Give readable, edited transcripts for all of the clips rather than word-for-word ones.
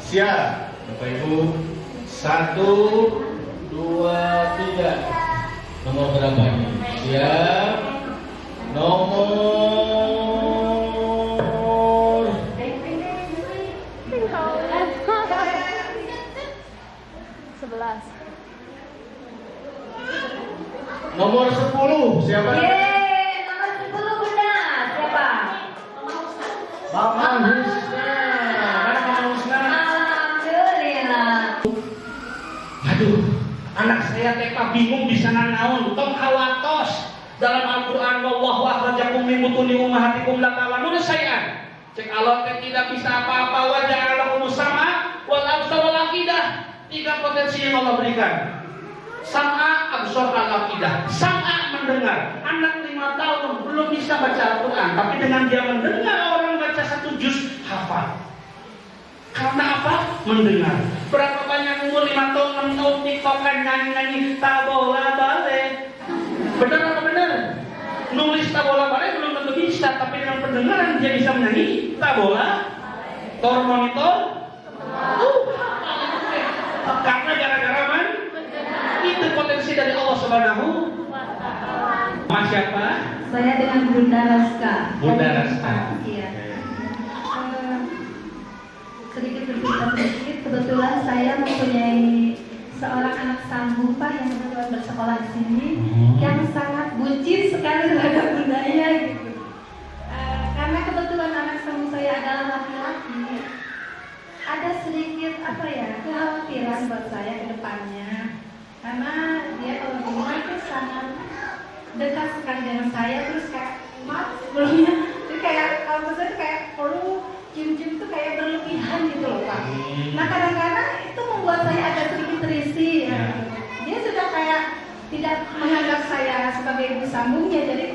Siap, Bapak Ibu. 1, 2, 3. Nomor berapa ini? Siap. Nomor 11. Nomor 10. Siapa? Yeay, nomor 10 Bunda. Siapa? Bapak Husna. Mana Bapak Husna? Alhamdulillah. Aduh, anak saya TK bingung bisa nanaon. Tong hawatos dalam Al-Quran, wallahu akhrajakum min butuni ummahatikum la ta'lamuna syai'an. Cek Allah teh tidak bisa apa-apa, wa ja'ala lakum sama wal absar wal aqidah. 3 potensi yang Allah berikan. Sam'a, absar, al-aqidah. Sam'a, mendengar. Anak 5 tahun belum bisa baca Al-Quran, tapi dengan dia mendengar orang baca 1 juz, hafal. Karena apa? Mendengar. Berapa banyak umur 5 tahun, 6 tahun tiktokan nyanyi-nyanyi tabola balik. Benar atau benar? Nulis tabola balik belum tentu bisa, tapi dengan pendengaran dia bisa menyanyi tabola. Tor monitor. Karena gara-gara itu potensi dari Allah Subhanahu. Mas siapa? Saya dengan Bunda Raska. Bunda Raska. Iya. Sedikit bercerita sedikit, kebetulan saya mempunyai seorang anak sambung Pak yang kebetulan bersekolah di sini, yang sangat bucin sekali terhadap bundanya gitu. Karena kebetulan anak sambung saya adalah laki-laki, ada sedikit kekhawatiran buat saya ke depannya. Karena dia kalau di rumah itu sangat dekat sekali dengan saya, terus kayak sebelumnya, jadi kayak kalau misalnya kayak perlu cium-cium itu kayak berlebihan gitu loh Pak. Nah kadang-kadang itu membuat saya agak sedikit risih. Dia sudah kayak tidak menganggap saya sebagai ibu sambungnya, jadi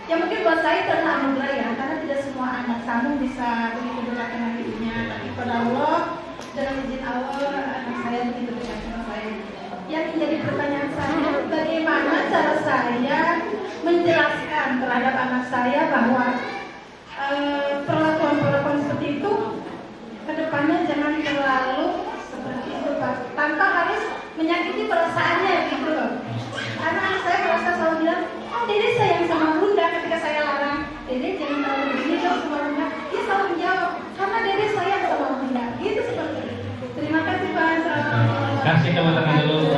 ya mungkin buat saya itu adalah anugerah ya, karena tidak semua anak sambung bisa begitu dekat dengan ibunya. Tapi pada Allah, dengan izin Allah, anak saya begitu dekat dengan saya. Yang menjadi pertanyaan saya, bagaimana cara saya menjelaskan terhadap anak saya bahwa perlakuan-perlakuan seperti itu kedepannya jangan terlalu seperti itu Pak, tanpa harus menyakiti perasaannya gitu loh. Karena anak saya merasa selalu bilang, oh Dede sayang sama Bunda, ketika saya larang, Dede jangan terlalu begini dong sama Bunda, dia selalu menjawab, karena Dede sayang sama Bunda, gitu seperti itu. Terima kasih Pak. Kasih teman-teman dulu.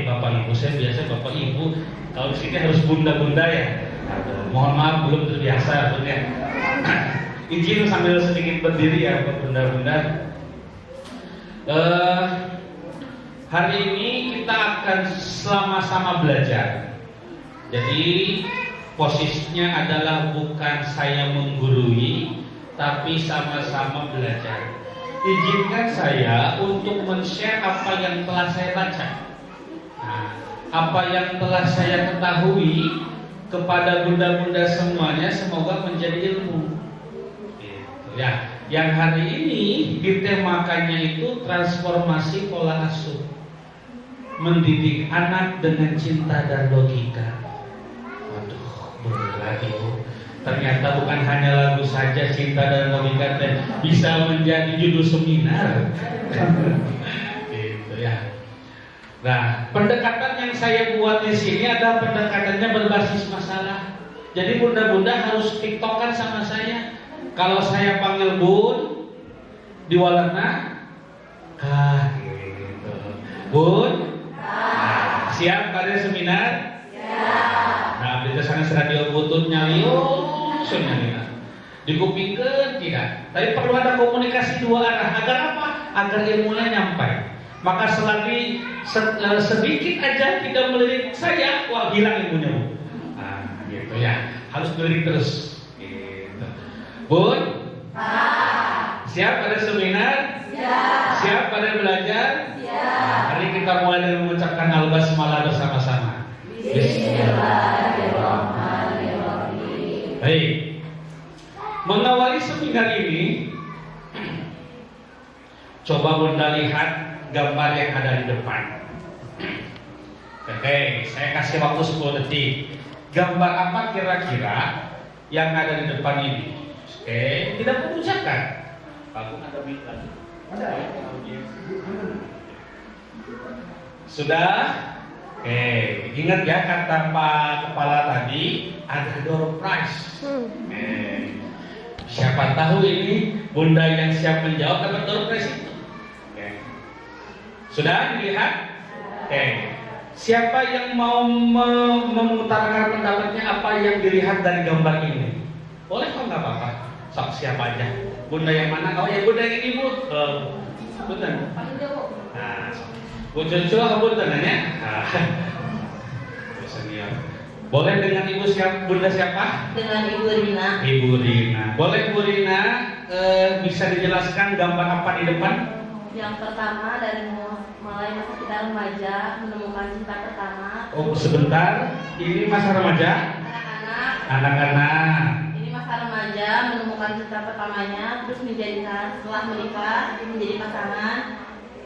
Bapak Ibu, saya biasa Bapak Ibu, kalau di sini harus bunda-bunda ya. Mohon maaf belum terbiasa punya. Izin sambil sedikit berdiri ya bunda-bunda. Hari ini kita akan sama-sama belajar. Jadi posisinya adalah bukan saya menggurui, tapi sama-sama belajar. Izinkan saya untuk men-share apa yang telah saya baca. Nah, apa yang telah saya ketahui kepada bunda-bunda semuanya semoga menjadi ilmu. Gitu, ya. Yang hari ini ditemakannya itu transformasi pola asuh, mendidik anak dengan cinta dan logika. Waduh, bener lagi Bu. Ternyata bukan hanya lagu saja, cinta dan logika bisa menjadi judul seminar. Gitu ya. Nah, pendekatan yang saya buat di sini adalah pendekatannya berbasis masalah. Jadi bunda-bunda harus tiktokan sama saya. Kalau saya panggil Bun, diwalana, gitu. Bun, siap pada seminar? Siap. Nah, di sana radio butut nyalius, dikupingkan tidak. Tapi perlu ada komunikasi 2 arah. Agar apa? Agar ilmunya nyampai. Maka selagi sedikit aja tidak melirik saya, wah hilang ilmunya Bu. Nah, gitu ya. Harus melirik terus. Gitu. Bun, siap pada seminar? Siap. Siap pada belajar? Siap. Hari kita mulai dengan mengucapkan al-basmalah bersama-sama. Bismillahirrahmanirrahim. Baik. Mengawali seminar ini, Coba Bunda lihat gambar yang ada di depan. Oke, saya kasih waktu 10 detik. Gambar apa kira-kira yang ada di depan ini? Oke, tidak mengucapkan. Aku ada bintang. Sudah? Oke, ingat ya kata Pak Kepala tadi, ada door prize. Siapa tahu ini Bunda yang siap menjawab dapat door prize itu. Oke. Sudah dilihat? Oke. Siapa yang mau mengutarakan pendapatnya apa yang dilihat dari gambar ini? Boleh kok, nggak apa-apa. Sok siapa aja. Bunda yang mana? Oh ya Bunda yang ini Bu. Bunda. Nah, Bu Cucu atau Bunda nanya? Senior. Boleh dengan Ibu siapa? Bunda siapa? Dengan Ibu Rina. Ibu Rina. Boleh Bu Rina bisa dijelaskan gambar apa di depan? Yang pertama dari mulai masa kita remaja menemukan cinta pertama. Oh sebentar, ini masa remaja? Anak-anak. Anak-anak. Ini masa remaja menemukan cinta pertamanya, terus menjadikan setelah menikah menjadi pasangan,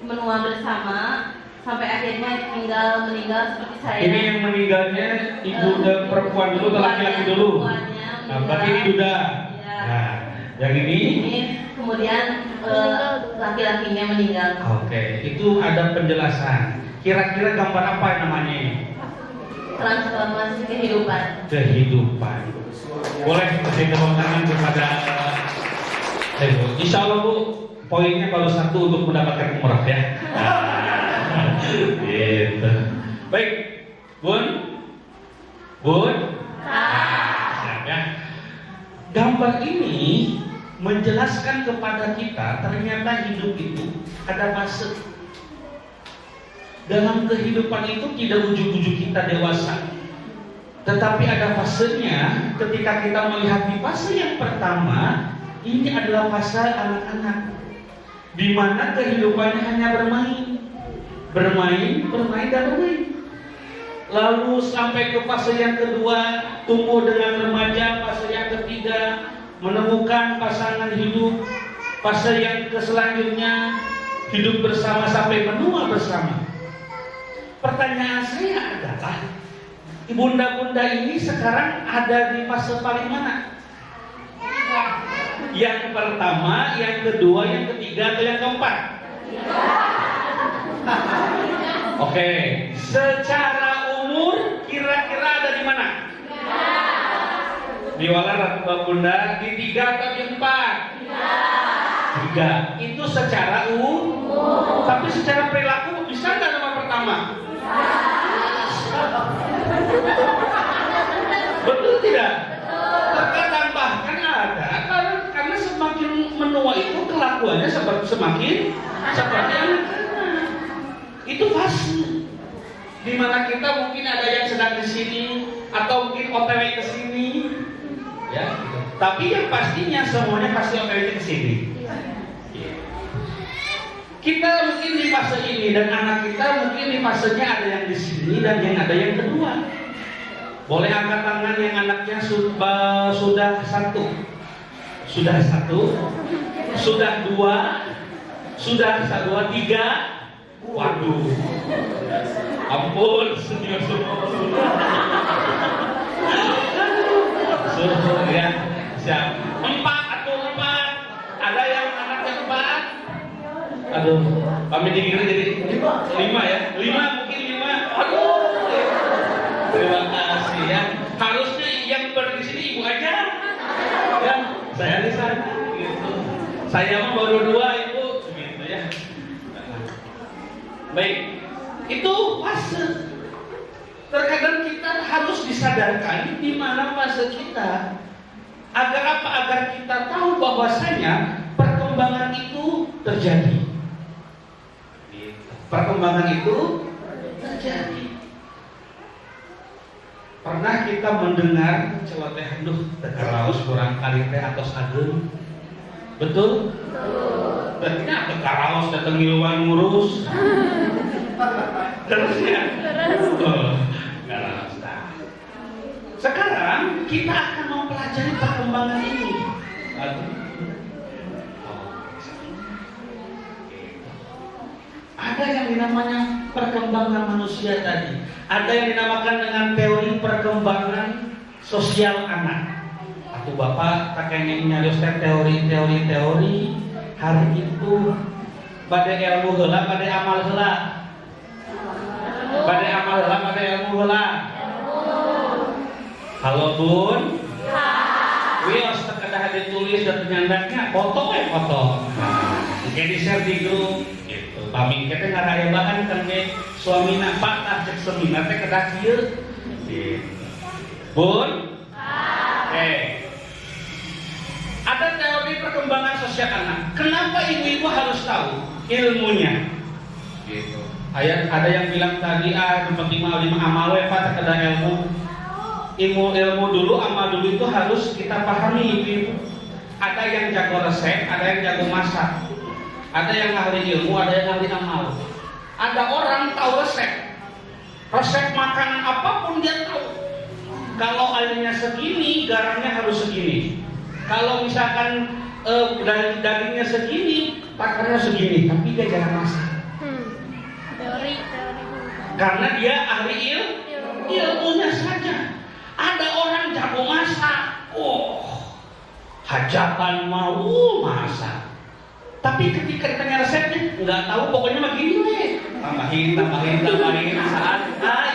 menua bersama, sampai akhirnya meninggal seperti saya. Ini yang meninggalnya ibu dan perempuan dulu atau laki-laki dulu? Nah, berarti ini duda. Ya. Nah, yang ini? Ini kemudian laki-lakinya meninggal. Oke, itu ada penjelasan. Kira-kira gambar apa namanya ini? Transformasi kehidupan. Kehidupan. Boleh kasih tepuk tangan kepada Ibu. Insya Allah Bu, poinnya baru 1 untuk mendapatkan umrah ya. Gitu. Baik, Bun. Siap ya. Gambar ini menjelaskan kepada kita ternyata hidup itu ada fase. Dalam kehidupan itu tidak ujuk-ujuk kita dewasa, tetapi ada fasenya. Ketika kita melihat di fase yang pertama, ini adalah fase anak-anak, di mana kehidupannya hanya bermain dan bermain. Lalu sampai ke fase yang kedua, tumbuh dengan remaja. Fase yang ketiga, menemukan pasangan hidup. Fase yang selanjutnya, hidup bersama sampai menua bersama. Pertanyaan saya adalah, bunda-bunda ini sekarang ada di fase paling mana? Yang pertama, yang kedua, yang ketiga, atau yang keempat? Oke, secara umur kira-kira ada di mana? Di wala Ratu Bunda di 3 atau di 4? 3. Itu secara umur. Tapi secara perilaku bisa nggak nomor pertama? Betul tidak? Terkadang bahkan ada karena semakin menua itu kelakuannya semakin seperti anak-anak. Itu fase di mana kita mungkin ada yang sedang di sini atau mungkin OTW ke sini, ya. Tapi yang pastinya semuanya pasti OTW ke sini. Kita mungkin di fase ini dan anak kita mungkin di fasenya ada yang di sini dan yang ada yang kedua. Boleh angkat tangan yang anaknya sudah 1, sudah 2, sudah 3. Waduh, ampun, senior semua. Ya, siap. 4 atau 4. Ada yang anaknya 4. Aduh, kami dikira jadi 5 ya. 5 mungkin 5. Aduh. Terima kasih ya. Harusnya yang pergi di sini ibu aja. Ya, saya di sana gitu. Saya mah baru 2 ibu gitu ya. Baik, itu fase. Terkadang kita harus disadarkan di mana fase kita. Agar apa? Agar kita tahu bahwasanya perkembangan itu terjadi. Perkembangan itu terjadi. Pernah kita mendengar celotehan tekaraos kurang kali teh atos ageun? Betul? Berarti apa karaos datang ngiluan ngurus? Terus ya? Karaos. Sekarang kita akan mempelajari perkembangan ini. ada yang dinamanya perkembangan manusia tadi. Ada yang dinamakan dengan teori perkembangan sosial anak. Aku bapak tak kayaknya nyarios teori hari itu pada ilmu heula, pada amal heula. Pada amal heula, pada ilmu heula. Halo Bun. Wios terkedah ditulis dan penyandaknya foto foto. Mungkin di share di grup gitu. Pami kita ngaraya bahan kan ke suamina pak cek seminar teh kedah kieu. Gitu. Bun. Ada teori perkembangan sosial anak. Kenapa ibu-ibu harus tahu ilmunya? Gitu. Ada yang bilang tadi tempat lima amal tak ada ilmu dulu, amal dulu itu harus kita pahami ibu-ibu. Ada yang jago resep, ada yang jago masak. Ada yang ahli ilmu, ada yang ahli amal. Ada orang tahu resep makanan apapun dia tahu. Kalau airnya segini, garamnya harus segini. Kalau misalkan dagingnya segini, takarnya segini, tapi dia jarang masak. Teori. Karena dia ahli ilmunya saja. Ada orang jago masak, hajatan mau masak. Tapi ketika ditanya resepnya, nggak tahu, pokoknya mah gini weh. Tambahin saat.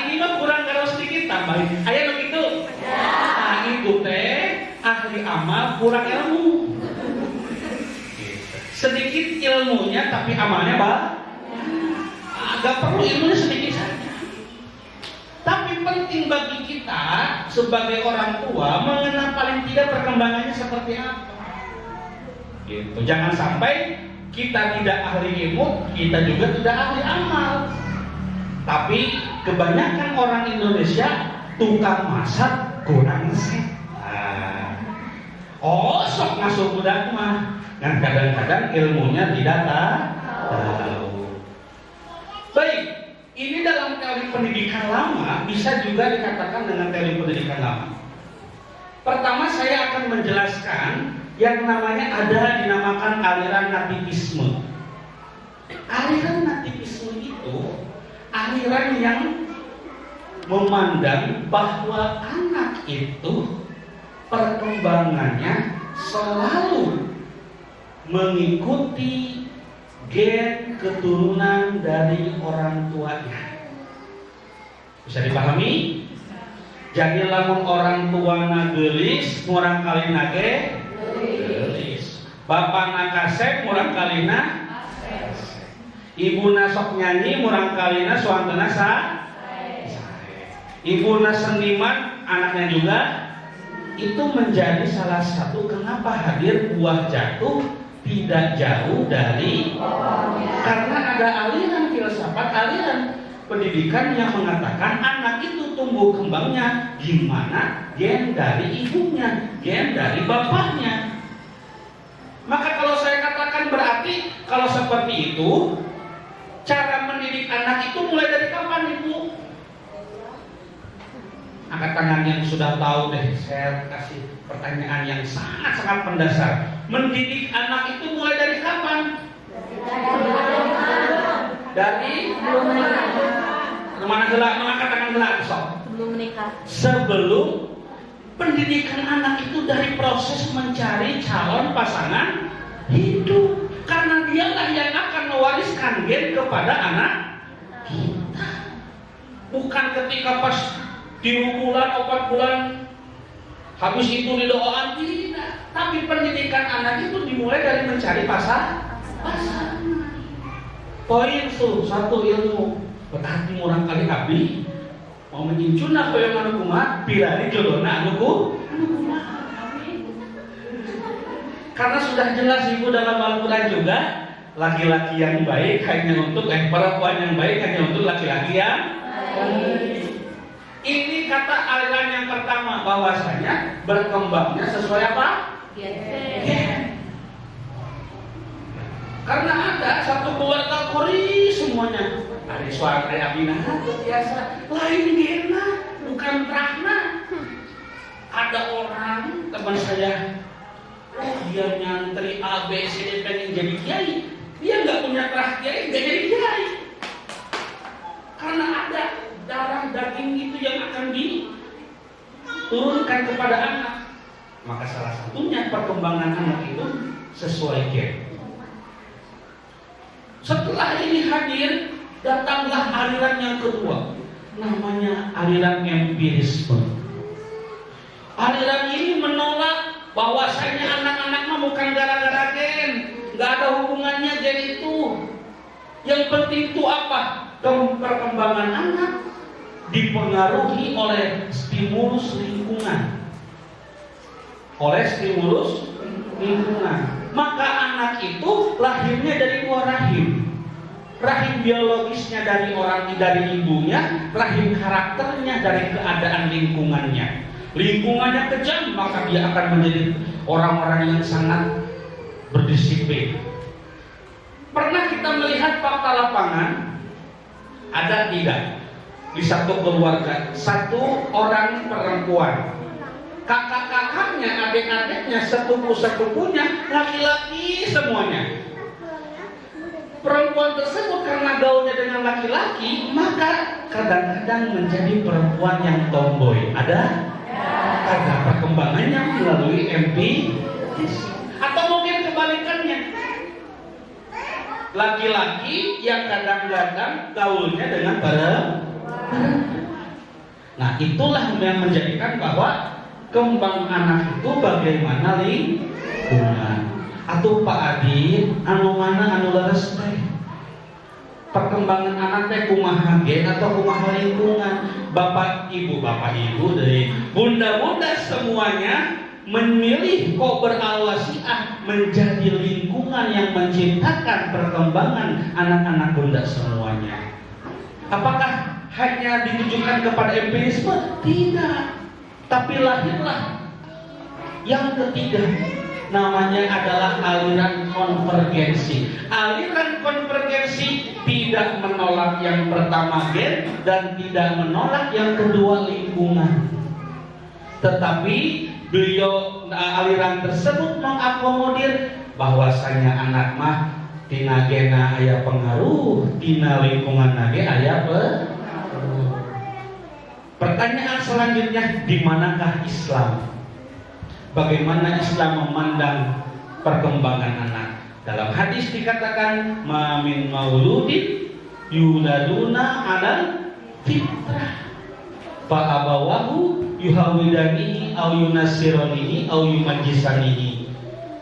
Ini mah kurang garam sedikit, tambahin. Ayo begitu. Itu teh ahli amal kurang ilmu. Sedikit ilmunya tapi amalnya agak perlu ilmunya sedikit saja. Tapi penting bagi kita sebagai orang tua mengenal paling tidak perkembangannya seperti apa. Gitu. Jangan sampai kita tidak ahli ilmu, kita juga tidak ahli amal. Tapi kebanyakan orang Indonesia tukang masak kurang resep. Sok masuk budak mah. Dan kadang-kadang ilmunya tidak tahu. Baik, ini dalam teori pendidikan lama bisa juga dikatakan dengan teori pendidikan lama. Pertama saya akan menjelaskan yang namanya dinamakan aliran nativisme. Aliran nativisme itu aliran yang memandang bahwa anak itu perkembangannya selalu mengikuti gen keturunan dari orang tuanya. Bisa dipahami? Jadi lamun orang tuana geulis, murang kalina ge geulis. Bapana kasep, murang kalina kasep. Ibuna sok nyanyi, murang kalina suantena sae. Ibuna seniman, anaknya juga. Itu menjadi salah satu kenapa hadir buah jatuh tidak jauh dari karena ada aliran filsafat, aliran pendidikan yang mengatakan anak itu tumbuh kembangnya gimana gen dari ibunya, gen dari bapaknya. Maka kalau saya katakan berarti kalau seperti itu cara mendidik anak itu mulai dari kapan ibu? Angkat tangan yang sudah tahu deh, saya kasih pertanyaan yang sangat-sangat mendasar. Mendidik anak itu mulai dari kapan? Dari mana gelak, mengangkat tangan gelak, sok. Sebelum menikah. Sebelum pendidikan anak itu dari proses mencari calon pasangan hidup. Karena dialah yang akan mewariskan gen kepada anak kita. Bukan ketika pas 3 bulan, 4 bulan habis itu didoakan, tidak. Tapi pendidikan anak itu dimulai dari mencari pasangan. Poin satu ilmu. Berarti murang kali abdi mau menyincuna koyo anu kumaha pilari jodona anu kumaha. Karena sudah jelas ibu dalam Al-Quran juga laki-laki yang baik hanya untuk perempuan yang baik hanya untuk laki-laki yang baik. Ini kata aliran yang pertama bahwasanya berkembangnya sesuai apa? Gen. Karena ada satu keluarga kori semuanya. Ada suara abina biasa. Lain gena, bukan rahna. Ada orang teman saya, dia nyantri A B C D pengen jadi kiai. Dia nggak punya terah kiai, nggak jadi kiai. darah daging itu yang akan diturunkan kepada anak. Maka salah satunya perkembangan anak itu sesuai gen. Setelah ini hadir, datanglah aliran yang kedua, namanya aliran empirisme. Aliran ini menolak bahwasanya anak-anak mah bukan gara-gara gen, nggak ada hubungannya gen itu. Yang penting itu apa? Perkembangan anak dipengaruhi oleh stimulus lingkungan. Maka anak itu lahirnya dari dua rahim. Rahim biologisnya dari ibunya, rahim karakternya dari keadaan lingkungannya. Lingkungannya kejam, maka dia akan menjadi orang-orang yang sangat berdisiplin. Pernah kita melihat fakta lapangan? Ada tidak? Di satu keluarga, satu orang perempuan, kakak-kakaknya, adik-adiknya, sepupu-sepupunya laki-laki semuanya. Perempuan tersebut karena gaulnya dengan laki-laki, maka kadang-kadang menjadi perempuan yang tomboy. Ada? Karena perkembangannya melalui empiris. Atau mungkin kebalikannya, laki-laki yang kadang-kadang gaulnya dengan perempuan. Nah, itulah yang menjadikan bahwa kembang anak itu bagaimana lingkungan. Atau Pak Adi, anu mana anu leres teh. Perkembangan anak teh kumaha gen atau kumaha lingkungan. Bapak ibu dari bunda-bunda semuanya memilih kok beralwasiah menjadi lingkungan yang menciptakan perkembangan anak-anak bunda semuanya. Apakah hanya ditujukan kepada empirisme? Tidak. Tapi lahirlah yang ketiga, namanya adalah aliran konvergensi. Aliran konvergensi tidak menolak yang pertama gen dan tidak menolak yang kedua lingkungan. Tetapi aliran tersebut mengakomodir bahwasanya anak mah tina gena aya pengaruh, tina lingkungan nage aya pengaruh. Pertanyaan selanjutnya, di manakah Islam? Bagaimana Islam memandang perkembangan anak? Dalam hadis dikatakan, ma min mauludin yuladuna alal fitrah fa abawahu yuhawidanihi au yunasironihi au yumajisanihi.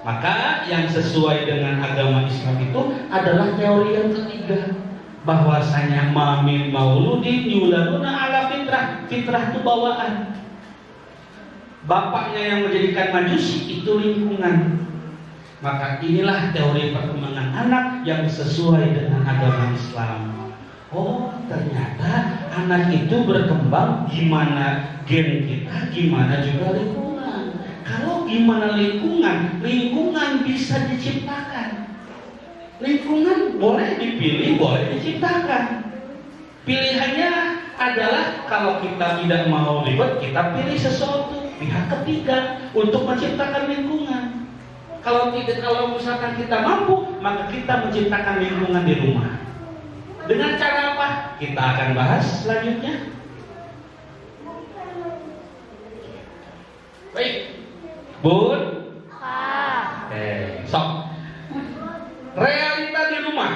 Maka yang sesuai dengan agama Islam itu adalah teori yang ketiga, bahwasanya ma min mauludin yuladuna ala fitrah. Fitrah itu bawaan. Bapaknya yang menjadikan majusi itu lingkungan. Maka inilah teori perkembangan anak yang sesuai dengan agama Islam. Oh, ternyata anak itu berkembang gimana gen kita, gimana juga lingkungan. Kalau gimana lingkungan bisa diciptakan. Lingkungan boleh dipilih, boleh diciptakan. Pilihannya adalah kalau kita tidak mau ribet, kita pilih sesuatu pihak ketiga untuk menciptakan lingkungan. Kalau misalkan kita mampu, maka kita menciptakan lingkungan di rumah. Dengan cara apa? Kita akan bahas selanjutnya. Baik, Bun. Sok. Realita di rumah.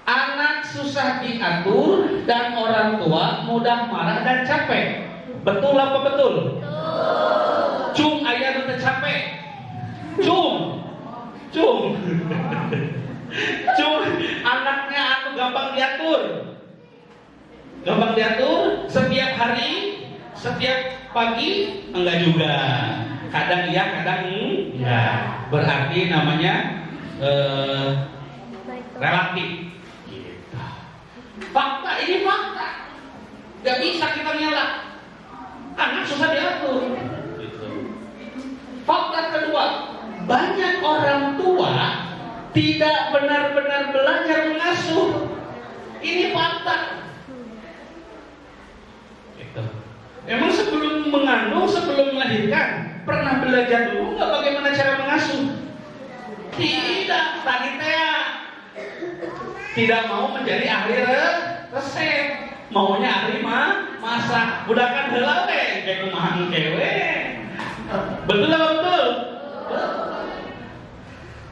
Anak susah diatur dan orang tua mudah marah dan capek. Betul apa betul? Cung aya nu teu capek. Cung. Cung anaknya anu gampang diatur. Setiap hari, setiap pagi enggak juga. Kadang iya, kadang enggak. Berarti namanya relatif. Gitu. Fakta ini fakta. Gak bisa kita nyala. Anak susah diatur. Gitu. Fakta kedua, banyak orang tua tidak benar-benar belajar mengasuh. Ini fakta. Gitu. Emang sebelum mengandung, sebelum melahirkan, pernah belajar dulu nggak bagaimana cara mengasuh? Tidak. Tadi tidak mau menjadi ahli resep. Maunya ahli masak. Budakan heula we kayak kumaha kewe. Betul apa betul?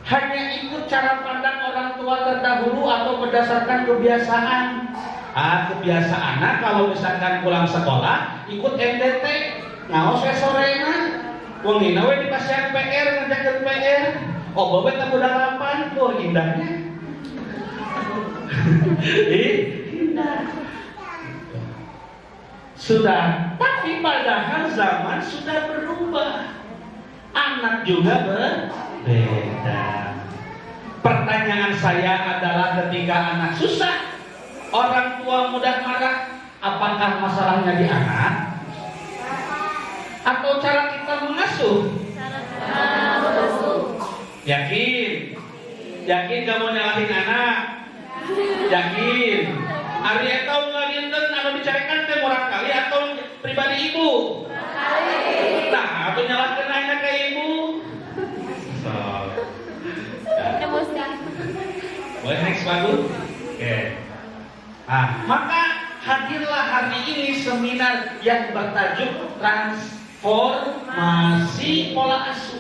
Hanya ikut cara pandang orang tua terdahulu atau berdasarkan kebiasaan. Kebiasaan kalau misalkan pulang sekolah ikut MDT, ngaos sorena, wongina we di pasien PR ngajakeun PR. Oh, bobet tak budalapan, tuh indahnya. Indah. Sudah, tapi padahal zaman sudah berubah. Anak juga berbeda. Pertanyaan saya adalah ketika anak susah, orang tua mudah marah, apakah masalahnya di anak? Atau cara kita mengasuh? Yakin? Yakin kamu nyalahin anak? Yakin? Ari eta ngalienteun anu dicarikan teh murah kali atau pribadi ibu? Nah, atau nyalahkeun anak ke ibu? Emosi. Boleh next bagus? Oke. Maka hadirlah hari ini seminar yang bertajuk transformasi pola asuh.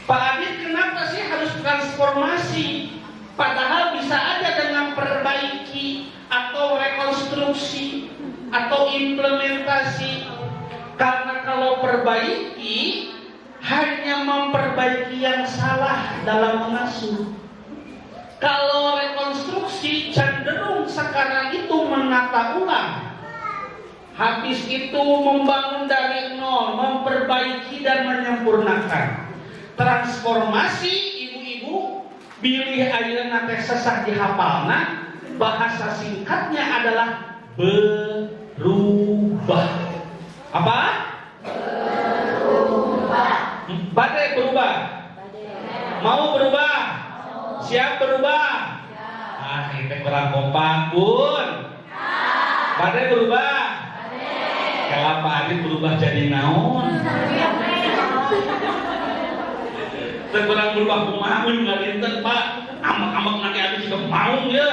Pak Adit, kenapa sih harus transformasi? Padahal bisa aja dengan perbaiki atau rekonstruksi atau implementasi. Karena kalau perbaiki hanya memperbaiki yang salah dalam mengasuh. Kalau rekonstruksi cenderung sekarang itu menata ulang. Habis itu membangun dari nol, memperbaiki dan menyempurnakan. Transformasi ibu-ibu bilih ayeuna teh sesah dihafalna, bahasa singkatnya adalah berubah. Apa? Berubah. Badai berubah. Mau berubah? Siap berubah? Itu kurang kompak pun. Badai berubah? Kalau Pak Adit berubah jadi naon? Kurang berubah kumaha ngalinten Pak. Amak-amak nanti Adit juga mau ya.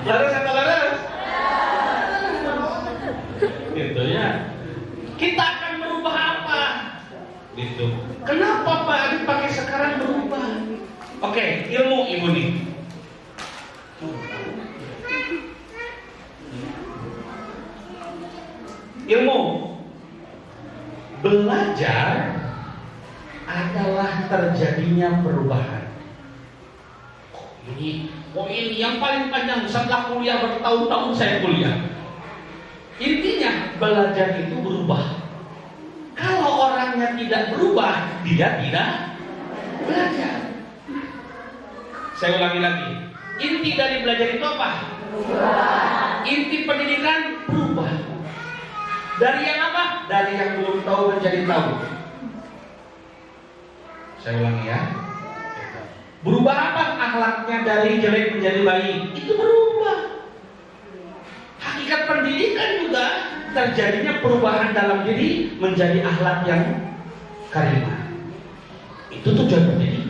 Laras atau laras? Gitu ya. Kita akan merubah apa? Gitu. Kenapa Pak Adit pakai sekarang berubah? Oke, ilmu ibu nih. Ilmu belajar adalah terjadinya perubahan. Ini yang paling panjang setelah kuliah bertahun-tahun saya kuliah. Intinya belajar itu berubah. Kalau orangnya tidak berubah, dia tidak belajar. Saya ulangi lagi. Inti dari belajar itu apa? Berubah. Inti pendidikan berubah. Dari yang apa? Dari yang belum tahu menjadi tahu. Saya ulangi ya. Berubah apa? Akhlaknya dari jelek menjadi baik. Itu berubah. Hakikat pendidikan juga terjadinya perubahan dalam diri menjadi akhlak yang karimah. Itu tujuan pendidikan.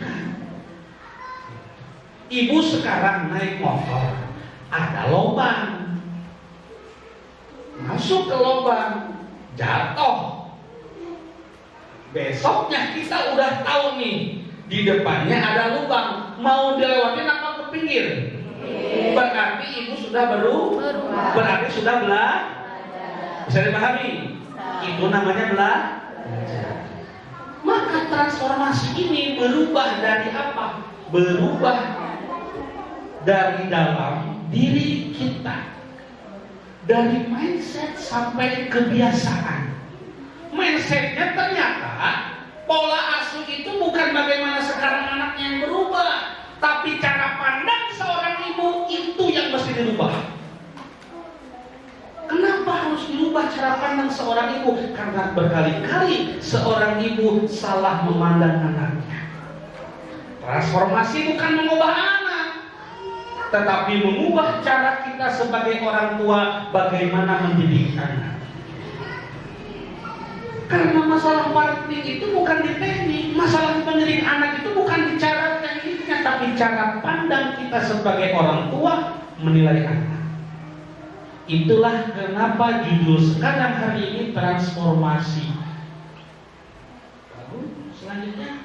Ibu sekarang naik motor, ada lubang. Masuk ke lubang, jatuh. Besoknya kita udah tahu nih, di depannya ada lubang, mau dilewatin apa ke pinggir? Berarti ibu sudah berubah. Berarti sudah belajar. Bisa dipahami? Itu namanya belajar. Maka transformasi ini berubah dari apa? Berubah dari dalam diri kita. Dari mindset sampai kebiasaan. Mindsetnya ternyata pola asuh itu bukan bagaimana sekarang anaknya yang berubah, tapi cara pandang seorang ibu itu yang mesti dirubah. Kenapa harus dirubah cara pandang seorang ibu? Karena berkali-kali seorang ibu salah memandang anaknya. Transformasi bukan mengubah anak, tetapi mengubah cara kita sebagai orang tua bagaimana mendidik anak. Karena masalah parenting itu bukan di teknik, masalah mendidik anak itu bukan di cara tekniknya, tapi cara pandang kita kita sebagai orang tua menilai anak. Itulah kenapa judul sekarang hari ini transformasi. Lalu selanjutnya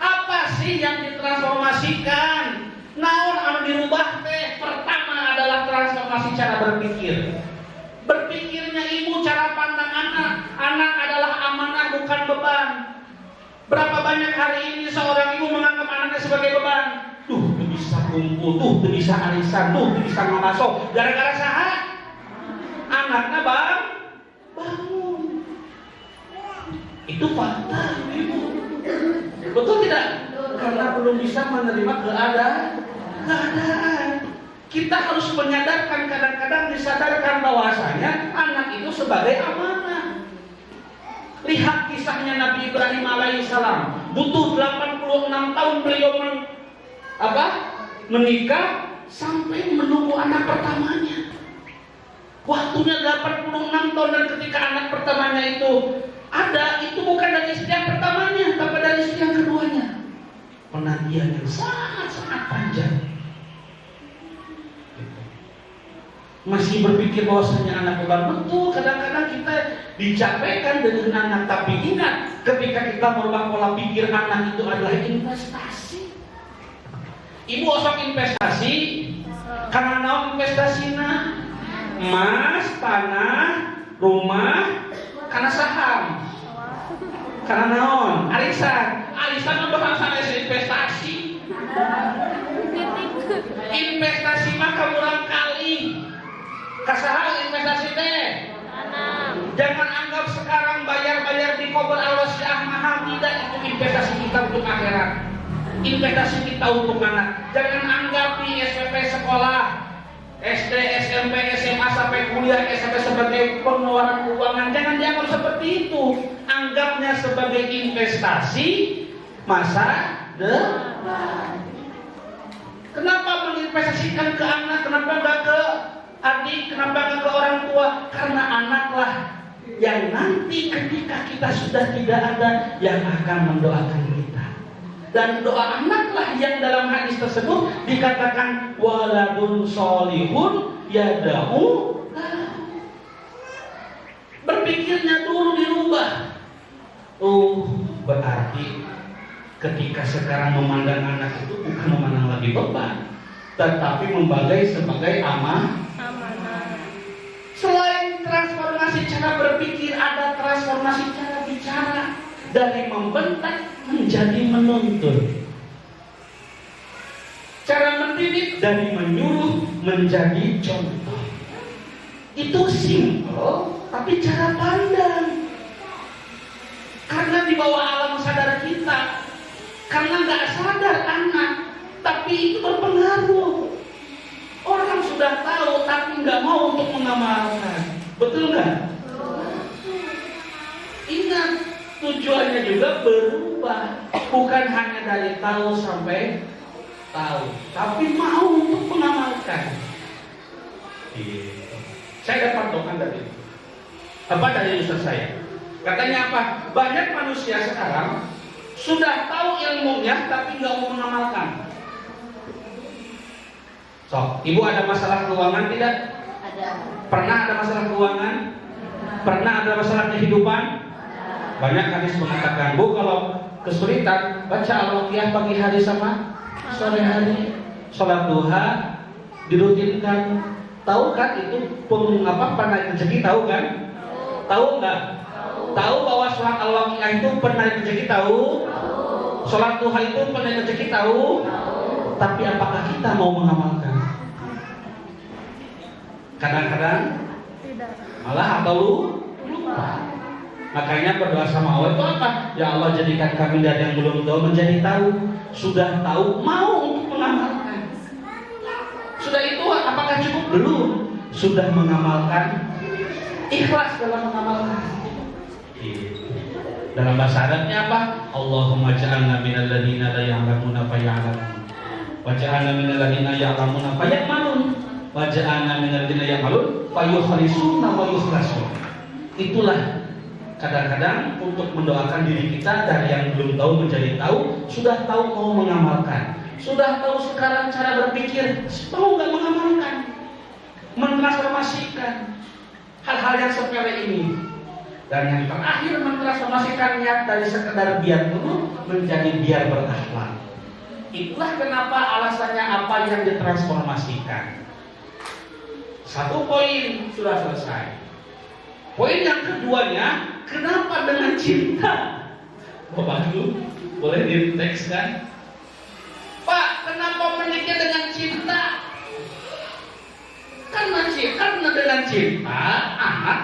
apa sih yang ditransformasikan? Naon anu dirubah teh? Pertama adalah transformasi cara berpikir. Berpikirnya ibu, cara pandang anak. Anak adalah amanah, bukan beban. Berapa banyak hari ini seorang ibu menganggap anaknya sebagai beban? Tuh bisa kumpul, tuh bisa arisan, tuh bisa ngaso. Gara-gara saha? Anaknya bangun. Itu fakta, ibu. Betul tidak? Karena belum bisa menerima keadaan. Kita harus menyadarkan, kadang-kadang disadarkan bahwasanya anak itu sebagai amanah. Lihat kisahnya Nabi Ibrahim alaihissalam. Butuh 86 tahun beliau menikah sampai menunggu anak pertamanya. Waktunya 86 tahun, dan ketika anak pertamanya itu ada, itu bukan dari istri yang pertamanya, tapi dari istri yang keduanya. Penantian yang sangat panjang. Masih berpikir bahwasanya anak beban. Betul, kadang-kadang kita dicapaikan dengan anak, tapi ingat, ketika kita merubah pola pikir, anak itu adalah investasi. Ibu osok investasi, karena naon investasinya? Emas, tanah, rumah, karena saham. Karena naon? Arisan membahas sanes investasi. Investasi mah kamurang kali. Kasaha investasi teh? Jangan anggap sekarang bayar di kubur Allah Syah mahal. Tidak, itu investasi kita untuk akhirat. Investasi kita untuk anak. Jangan anggap di SPP sekolah, SD, SMP, SMA sampai kuliah, SMP sebagai pengeluaran keuangan. Jangan dianggap seperti itu. Anggapnya sebagai investasi masa depan. Kenapa menginvestasikan ke anak? Kenapa enggak ke adik? Kenapa enggak ke orang tua? Karena anaklah yang nanti ketika kita sudah tidak ada yang akan mendoakan kita. Dan doa anaklah yang dalam hadis tersebut dikatakan waladun sholihun yada'u. Berpikirnya dulu dirubah. Berarti ketika sekarang memandang anak itu bukan memandang lagi beban, tetapi sebagai amanah. Selain transformasi cara berpikir, ada transformasi cara bicara. Dari membentak menjadi menuntun. Cara mendidik dari menyuruh menjadi contoh. Itu simple, tapi cara pandang. Karena di bawah alam sadar kita, karena nggak sadar anak, tapi itu berpengaruh. Orang sudah tahu tapi nggak mau untuk mengamalkan. Betul nggak? Ingat, tujuannya juga berubah. Bukan hanya dari tahu sampai tahu, tapi mau untuk mengamalkan. Saya dapat doa dari Ustaz saya. Katanya apa? Banyak manusia sekarang sudah tahu ilmunya tapi nggak mau mengamalkan. Ibu ada masalah keuangan tidak? Ada. Pernah ada masalah keuangan? Pernah ada masalah kehidupan? Banyak hadis mengatakan, Bu, kalau kesulitan baca Al-Waqiah pagi hari sama sore hari. Sholat duha dirutinkan. Tahu kan itu panaik rezeki, tahu kan? Tahu nggak? Tahu bahwa sholat Al-Waqiah itu panaik rezeki, tahu? Sholat duha itu panaik rezeki, tahu? Tapi apakah kita mau mengamalkan? Kadang-kadang malah atau lupa. Makanya berdoa sama Allah itu apa? Ya Allah, jadikan kami dari yang belum tahu menjadi tahu. Sudah tahu mau untuk mengamalkan. Sudah itu apakah cukup? Belum. Sudah mengamalkan, ikhlas dalam mengamalkan. Dalam bahasa Arabnya apa? Allahumma ja'alna minal ladzina la ya'lamuna fa ya'lamun. Wa ja'alna minal ladzina ya'lamuna fa ya'malun. Wa ja'alna minal ladzina ya'malun fa yukhlisuna wa yukhlasun. Itulah Kadang-kadang untuk mendoakan diri kita dari yang belum tahu menjadi tahu, sudah tahu mau mengamalkan, sudah tahu sekarang cara berpikir, mau nggak mengamalkan, mentransformasikan hal-hal yang sepele ini. Dan yang terakhir mentransformasikan niat dari sekedar biar dulu menjadi biar berakhlak. Itulah kenapa alasannya apa yang ditransformasikan. Satu poin sudah selesai. Poin yang keduanya, kenapa dengan cinta? Bapak Ibu, boleh ditekskan? Pak, kenapa menikah dengan cinta? Karena dengan cinta anak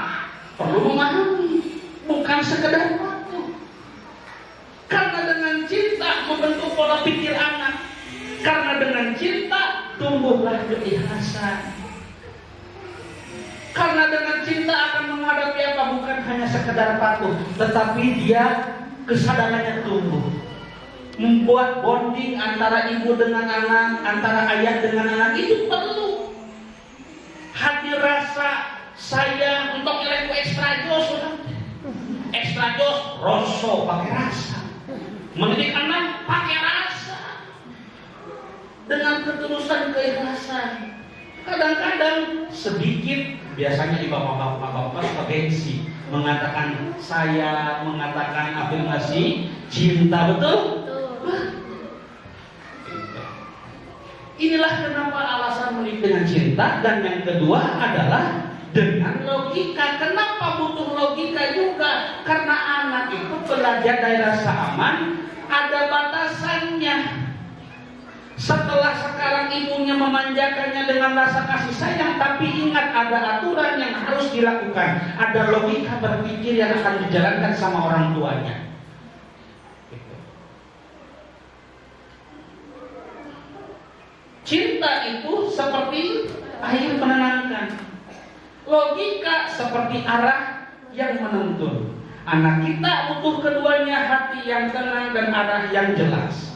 perlu memahami, bukan sekedar waktu. Karena dengan cinta membentuk pola pikir anak. Karena dengan cinta tumbuhlah keikhlasan. Karena dengan cinta akan menghadapi apa? Bukan hanya sekedar patuh, tetapi dia kesadarannya tumbuh. Membuat bonding antara ibu dengan anak, antara ayah dengan anak itu perlu. Hadir rasa sayang untuk nilaiku ekstra jos, rosso pakai rasa. Mendidik anak pakai rasa. Dengan ketulusan keikhlasan. Kadang-kadang sedikit, biasanya di bapak-bapak suka gengsi, mengatakan saya, mengatakan afirmasi cinta, betul? Inilah kenapa alasan menikah dengan cinta. Dan yang kedua adalah dengan logika. Kenapa butuh logika juga? Karena anak itu belajar dari rasa aman, ada batasannya. Setelah sekarang ibunya memanjakannya dengan rasa kasih sayang, tapi ingat ada aturan yang harus dilakukan, ada logika berpikir yang akan dijalankan sama orang tuanya. Cinta itu seperti air menenangkan, logika seperti arah yang menuntun. Anak kita butuh keduanya, hati yang tenang dan arah yang jelas.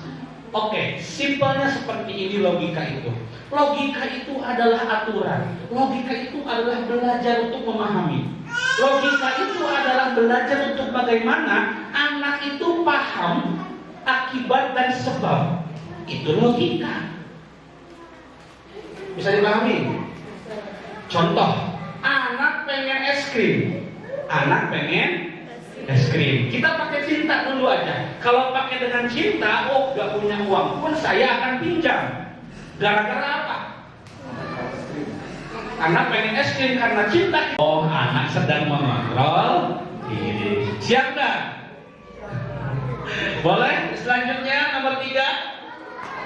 Oke, simpelnya seperti ini logika itu. Logika itu adalah aturan. Logika itu adalah belajar untuk memahami. Logika itu adalah belajar untuk bagaimana anak itu paham akibat dan sebab. Itu logika. Bisa dipahami? Contoh, anak pengen es krim. Anak pengen es krim. Kita pakai cinta dulu aja. Kalau pakai dengan cinta, oh gak punya uang pun saya akan pinjam. Gara-gara apa? Anak pengen es krim karena cinta. Oh, anak sedang mengontrol diri. Siap gak? Boleh? Selanjutnya nomor 3.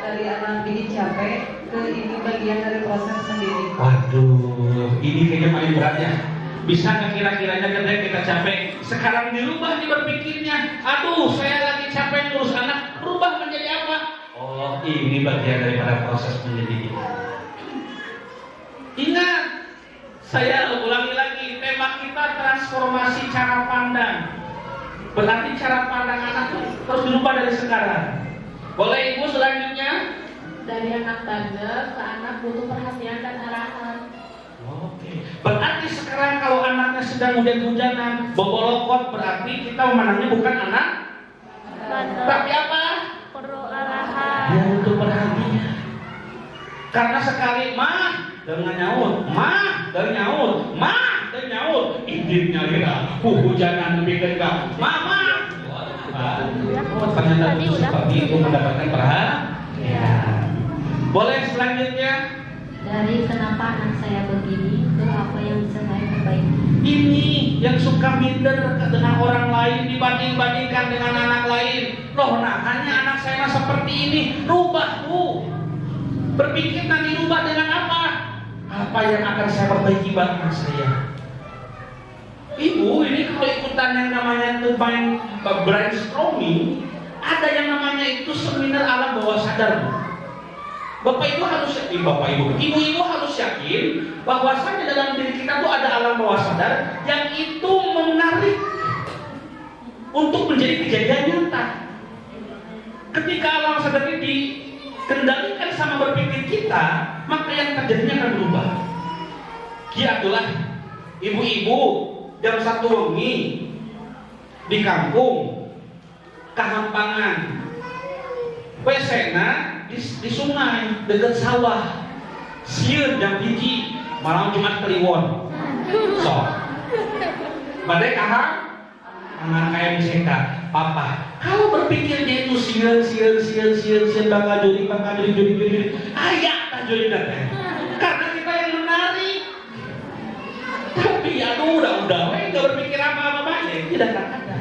Dari anak bikin capek ke ini bagian dari proses sendiri. Waduh, ini kayaknya paling berat ya. Bisa nggak kira-kiranya kita capek? Sekarang dirubah nih berpikirnya. Aduh, saya lagi capek ngurus anak. Rubah menjadi apa? Oh, ini bagian daripada proses mendidik. Ingat, saya ulangi lagi. Tema kita transformasi cara pandang. Berarti cara pandang anak itu harus dirubah dari sekarang. Boleh ibu selanjutnya? Dari anak bandel ke anak butuh perhatian dan arahan. Oke. Berarti sekarang kalau anaknya sedang hujan-hujanan, bobolokot, berarti kita memandangnya bukan anak Bandel. tapi apa? Perlu arahan. Dia butuh perhatian. Karena sekali mah dengan nyaut, mah dengan nyaut, mah dengan nyaut, iditnya lira, hujanan lebih kencang, mama. Oh, ternyata itu seperti itu mendapatkan perhatian. Boleh selanjutnya? Dari kenapa anak saya begini ke apa yang bisa saya perbaiki. Ini yang suka minder dengan orang lain dibanding-bandingkan dengan anak lain. Loh, nah hanya anak saya seperti ini. Rubah tuh. Berpikir nanti rubah dengan apa? Apa yang akan saya perbaiki buat anak saya? Ibu, ini kalau ikutan yang namanya tuh main brainstorming, ada yang namanya itu seminar alam bawah sadar. Bapak Ibu harus yakin, ibu-ibu harus yakin bahwasanya dalam diri kita tuh ada alam bawah sadar yang itu menarik untuk menjadi kejadian nyata. Ketika alam sadar ini dikendalikan sama berpikir kita, maka yang terjadinya akan berubah. Kiatulah ibu-ibu jam 1 wengi di kampung, kahampangan, WC-na di sungai dekat sawah, sieun jam hiji malam Jumat Kliwon, so, badai kahang, anak KMCK, papa. Kalau berpikirnya itu sieun bakal judi, ayak tak judi datang. Karena kita yang menarik. Tapi aduh udah, nggak berpikir apa-apa banyak, tidak ada.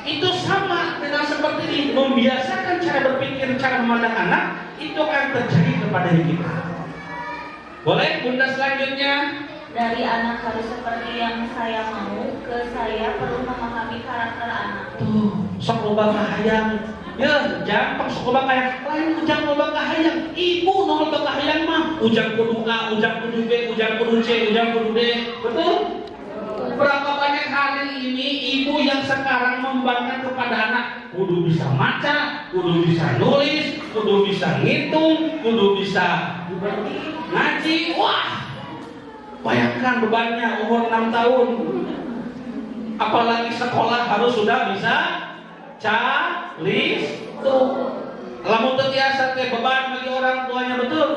Itu sama dengan seperti ini, membiasakan cara berpikir, cara memandang anak, itu akan terjadi kepada diri kita. Boleh bunda selanjutnya? Dari anak harus seperti yang saya mau ke saya perlu memahami karakter anak. Tuh, sok loba kahayang. Ya, gampang sok loba kahayang. Lain ujang loba kahayang. Ibu no loba kahayang mah. Ujang kudu A, ujang kudu B, ujang kudu C, ujang kudu D. Betul? Berapa banyak hari ini ibu yang sekarang membanggakan kepada anak, kudu bisa maca, kudu bisa nulis, kudu bisa ngitung, kudu bisa ngaji. Wah, bayangkan bebannya umur 6 tahun. Apalagi sekolah harus sudah bisa calis tuh. Lamun teu tiasa teh beban bagi orang tuanya, betul?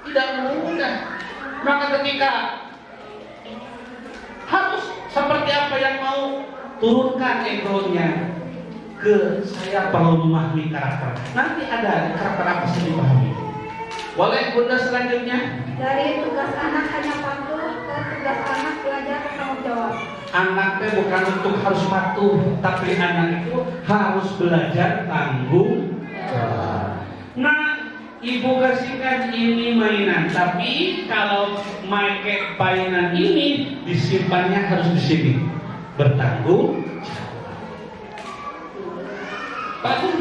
Tidak mudah. Maka ketika harus seperti apa yang mau turunkan egonya ke saya perlu memahami karakter. Nanti ada karakter apa sih dipahami. Boleh bunda selanjutnya? Dari tugas anak hanya patuh ke tugas anak belajar bertanggung jawab. Anaknya bukan untuk harus patuh, tapi anak itu harus belajar tanggung jawab. Nah, ibu kasihkan ini mainan, tapi kalau make mainan ini disimpannya harus di sini, bertanggung jawab. Bagus.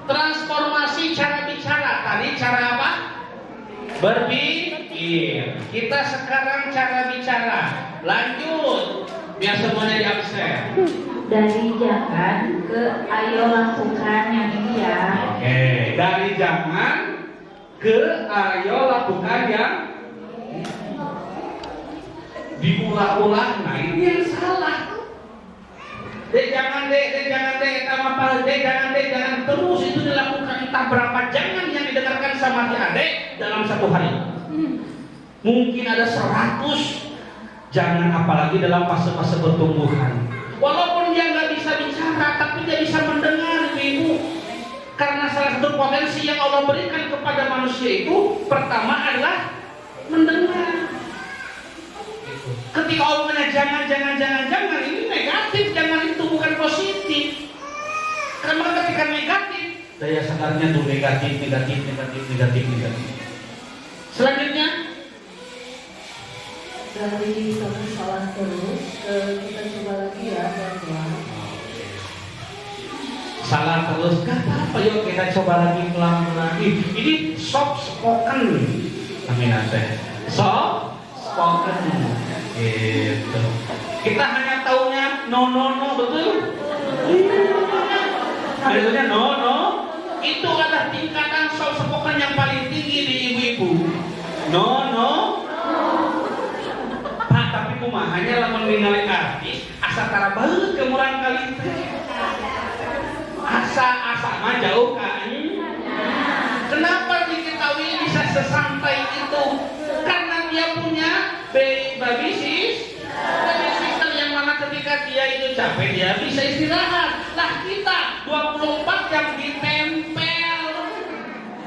Transformasi cara bicara. Tadi cara apa? Berpikir. Kita sekarang cara bicara. Lanjut. Biar semuanya di absen. Dari jangan ke ayo lakukan yang ini ya. Oke. Dari jangan ke ayo lakukan yang diulang-ulang. Nah ini yang salah. Dek jangan dek jangan terus itu dilakukan entah berapa jangan yang didengarkan sama si adek dalam satu hari. Mungkin ada 100 jangan, apalagi dalam fase-fase pertumbuhan. Walaupun dia nggak bisa bicara, tapi dia bisa mendengar ibu. Karena salah satu potensi yang Allah berikan kepada manusia itu pertama adalah mendengar. Ketika omongnya jangan ini negatif, jangan itu bukan positif. Karena ketika negatif, daya sadarnya tuh negatif. Selanjutnya Dari kami salah terus, kita coba lagi ya teman-teman. salah terus, gak apa-apa, yuk kita coba lagi pelan-pelan lagi. Ini soft spoken, amin teh. Soft spoken, gitu. Kita hanya taunya no, betul? Maksudnya no, itu adalah tingkatan soft spoken yang paling tinggi di ibu-ibu. No. Pak, tapi kumahannya lamun ningali artis asa tara baeut kemurang kali teh. Asa mah jauh kan. Kenapa diketahui bisa sesantai itu? Karena dia punya baby sister yang mana ketika dia itu capek dia bisa istirahat. Lah kita 24 jam ditempel.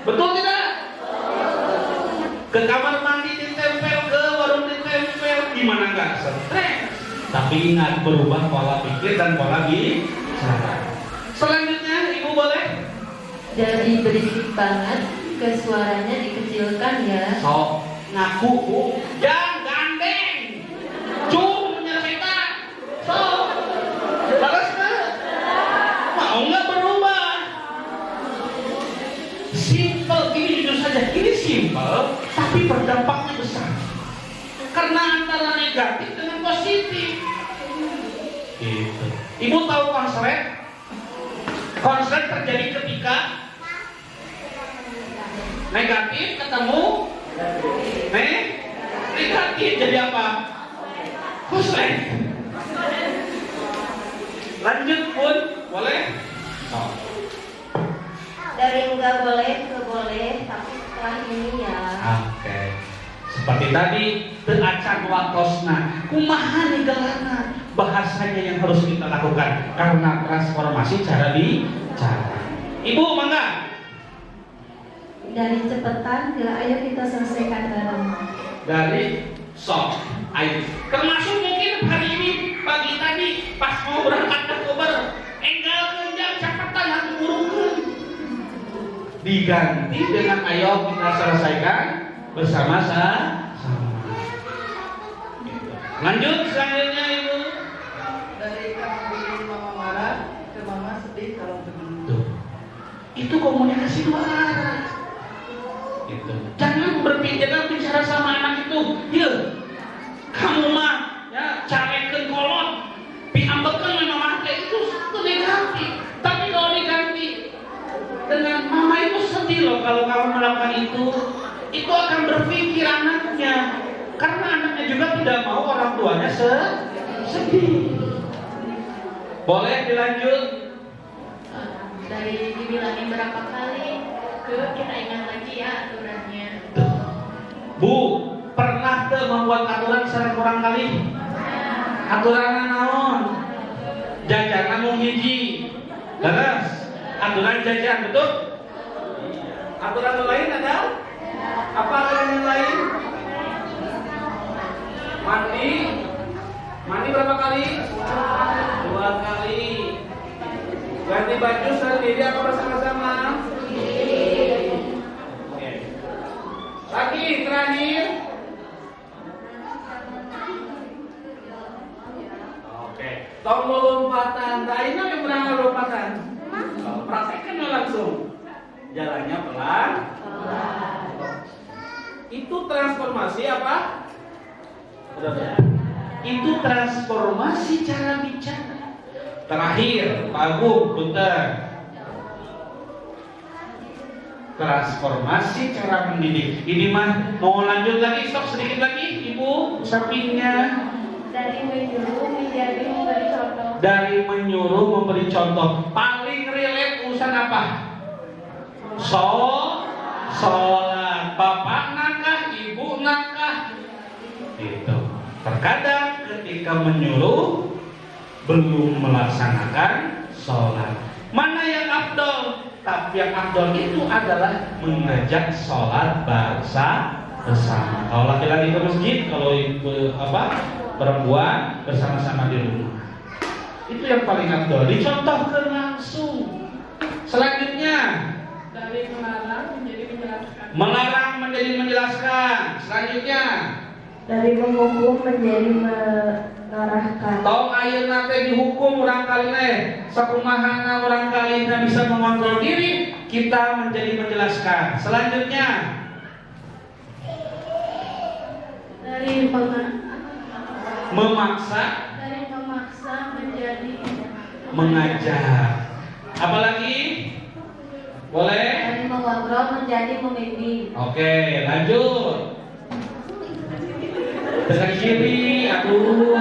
Betul tidak? Ke kamar mandi ditempel, ke warung ditempel, gimana nggak stres? Tapi ingat berubah pola pikir dan pola bicara. Selanjutnya ibu boleh? Jadi berisik banget, ke suaranya dikecilkan ya. Sok ngaku bu, jangan gandeng, cum menyelesaikan. Sok, balas nggak? Mau nggak berubah? Simple, ini jujur saja, ini simple, tapi berdampaknya besar. Karena antara negatif dengan positif. Gitu. Ibu tahu konslet? Konslet terjadi ketika negatif ketemu diganti jadi apa? Kosleng. Lanjut Bun, boleh? Oh. Dari enggak boleh ke boleh, tapi setelah ini ya. Oke. Seperti tadi, teacan wakosna, kumaha nigelana, bahasanya yang harus kita lakukan karena transformasi cara bicara. Ibu, mangga. Dari cepetan ke ayo kita selesaikan bareng. Dari sok, ayo. Termasuk mungkin hari ini, pagi tadi, pas mau berangkat ke Kober, enggal keunjang cepetan yang kuburukeun. Diganti dengan ayo kita selesaikan bersama-sama. Lanjut selanjutnya Ibu. Dari kamu bikin mama marah ke mama sedih kalau begini. Tuh. Itu komunikasi dua arah. Gitu. Jangan bicara sama anak itu, ya kamu mah ya carekeun kolot, piambekeun mama teh itu negatif. Tapi kalau diganti dengan mama itu sedih loh kalau kamu melakukan itu akan berpikir anaknya, karena anaknya juga tidak mau orang tuanya sedih. Boleh dilanjut? Dari dibilangin berapa kali ke kita ingat lagi ya aturannya. Bu, pernah tuh membuat aturan kurang kali? Aturan naon? Jajan namun hiji. Terus aturan jajan, betul? Aturan lain ada? Apa aturan yang lain? Mandi berapa kali? 2 kali. Ganti baju sendiri apa bersama-sama? Oke. Lagi terakhir. Oke. Tombol lompatan. Raina yang pernah lompatan? Praktekkan langsung. Jalannya pelan. Itu transformasi apa? Udah. Itu transformasi cara bicara. Terakhir, Pak Agung, punten. Transformasi cara mendidik. Ini mah mau lanjut lagi, stop sedikit lagi, Ibu, sampingnya. Dari menyuruh menjadi memberi contoh. Dari menyuruh memberi contoh. Paling relate urusan apa? Sholat. Bapak nakah, ibu nakah. Itu. Terkadang ketika menyuruh belum melaksanakan sholat. Mana yang afdol? Tapi yang afdol itu adalah mengajak sholat bersama. Kalau laki-laki ke masjid, kalau ibu perempuan bersama-sama di rumah. Itu yang paling afdol. Dicontohkan langsung. Selanjutnya, Dari melarang menjadi menjelaskan. melarang menjadi menjelaskan. Selanjutnya, Dari menghukum menjadi mengarahkan. tong ayeuna teh dihukum urang kali sakumaha urang kali bisa mengontrol diri, kita menjadi menjelaskan. Selanjutnya, Dari memaksa menjadi mengajar. Apalagi? Boleh? Dari mengontrol menjadi membimbing. Oke, lanjut. Dengan kiri, aduh,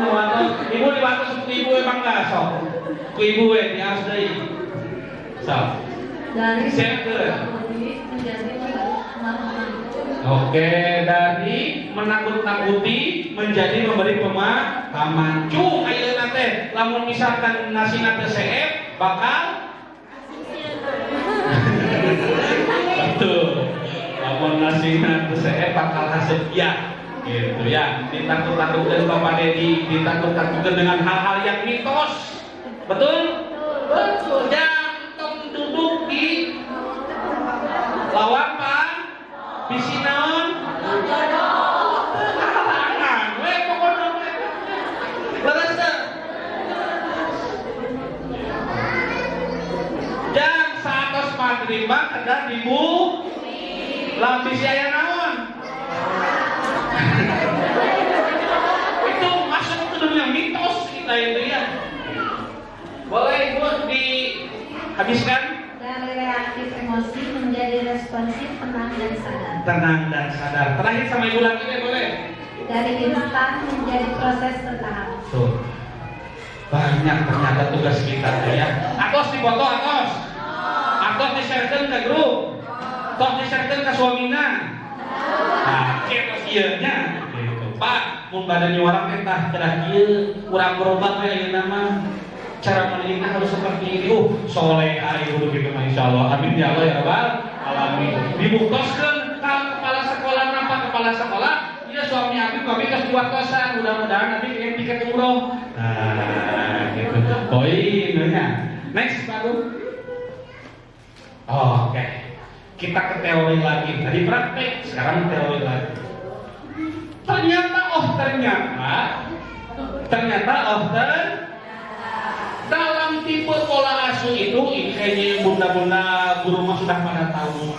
ibu dibantu seperti ibu emang nggak sok. Ku ibu di harus dari. Sok. Dari Siap ke? menjadi pemahaman. Oke, dari menakut-nakuti menjadi memberi pemahaman. Cung ayeuna teh lamun misalkan nasi teh seep bakal betul. Lamun nasi teh seep bakal hasil ya. Gitu ya. Ditakut-takutkan Bapak Dedi, ditakut-takutkan dengan hal-hal yang mitos. Betul? Betul. Jangan duduk di lawan Pak bisi naon? Halangan, we pokoknya leres teh. Jang satos maghrib mah kedah dibu lawan bisi aya naon? Itu masuk ke dunia mitos kita itu ya. Boleh Ibu dihabiskan? Dari reaktif emosi menjadi responsif, tenang dan sadar. Tenang dan sadar. Terakhir sama ibu lagi deh boleh. dari instan menjadi proses bertahap. Tuh. Banyak ternyata tugas kita ya. Atos di foto atos. Atos di-sharekeun ke grup. Tos di-sharekeun ke suamina. Nah, kieu ieunya gitu. Pak, mun bade nyuara teh tah cenah kieu urang berubah we ayeuna mah. Cara mendidik harus seperti ini. Soleh ari kudu kitu mah insyaallah. Amin ya Allah ya rabbal alamin. Dibuktoskeun ka kepala sekolah napa kepala sekolah. Iya suami abi kami geus buatosan, mudah-mudahan nanti pengen tiket umroh. Nah, gitu. Poin nya. Next baru. Oke. Kita ke teori lagi. Tadi praktek, sekarang teori lagi. Ternyata dalam tipe pola asuh itu, ini kayaknya bunda-bunda guru mah sudah pada tahu.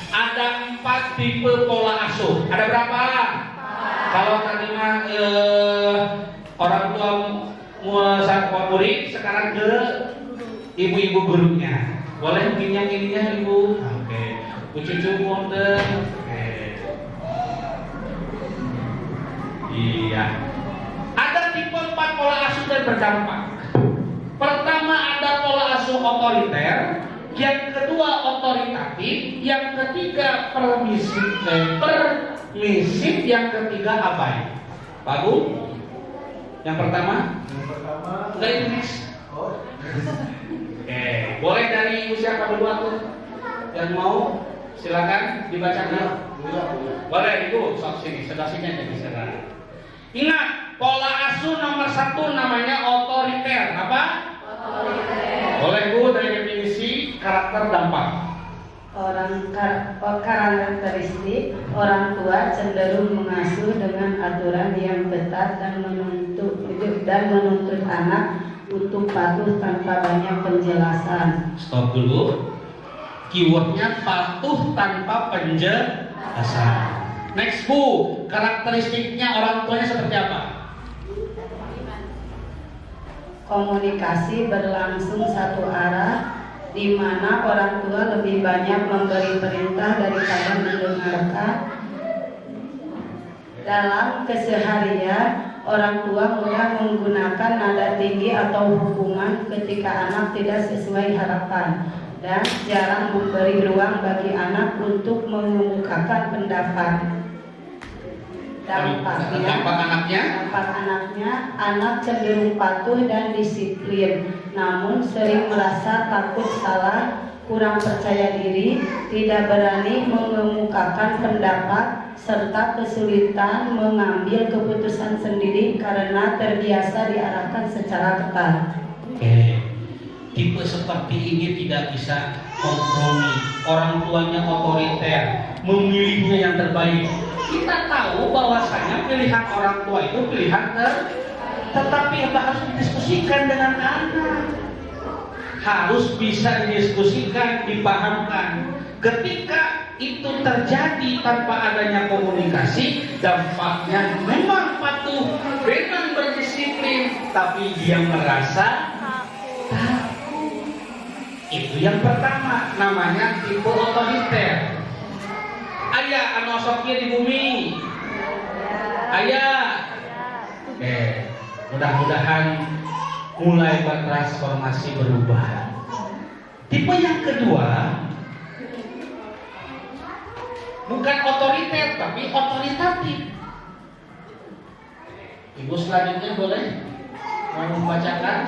Ada 4 tipe pola asuh. Ada berapa? Kalau tadi mah orang tua murid, sekarang ke ibu-ibu gurunya. Boleh pinjam ininya ibu? Oke. Bu cucu mondeng. Oke. Iya. Ada tipe 4 pola asuh dan berdampak. Pertama ada pola asuh otoriter, yang kedua otoritatif, yang ketiga permisif, yang ketiga abai. Bagus? Yang pertama? Dari next. Oke, boleh dari usia kamu dua tuh? Yang mau silakan dibacakan. Boleh ibu, sok sini, sebelah sini aja bisa. Ingat, pola asuh nomor 1 namanya otoriter. Apa? Otoriter. Boleh bu dari definisi karakter dampak. Karakteristik orang tua cenderung mengasuh dengan aturan yang ketat dan menuntut anak untuk patuh tanpa banyak penjelasan. Stop dulu. Keywordnya patuh tanpa penjelasan. Next bu, karakteristiknya orang tuanya seperti apa? Komunikasi berlangsung satu arah, di mana orang tua lebih banyak memberi perintah daripada mendengarkan. Dalam keseharian, orang tua mudah menggunakan nada tinggi atau hukuman ketika anak tidak sesuai harapan, dan jarang memberi ruang bagi anak untuk mengemukakan pendapat. Dampak anaknya, anak cenderung patuh dan disiplin, namun sering merasa takut salah, kurang percaya diri, tidak berani mengemukakan pendapat, serta kesulitan mengambil keputusan sendiri karena terbiasa diarahkan secara ketat. Oke. Tipe seperti ini tidak bisa kompromi. Orang tuanya otoriter, memilihnya yang terbaik. Kita tahu bahwasanya pilihan orang tua itu pilihan tetapi harus didiskusikan dengan anak. Harus bisa didiskusikan, dipahamkan. Ketika itu terjadi tanpa adanya komunikasi, dampaknya memang patuh, memang berdisiplin, tapi dia merasa itu yang pertama, namanya tipe otoriter. Ayah anu soknya di bumi. Ayah. Mudah-mudahan mulai bertransformasi, berubah. Tipe yang kedua bukan otoriter tapi otoritatif. Ibu selanjutnya boleh mau membacakan?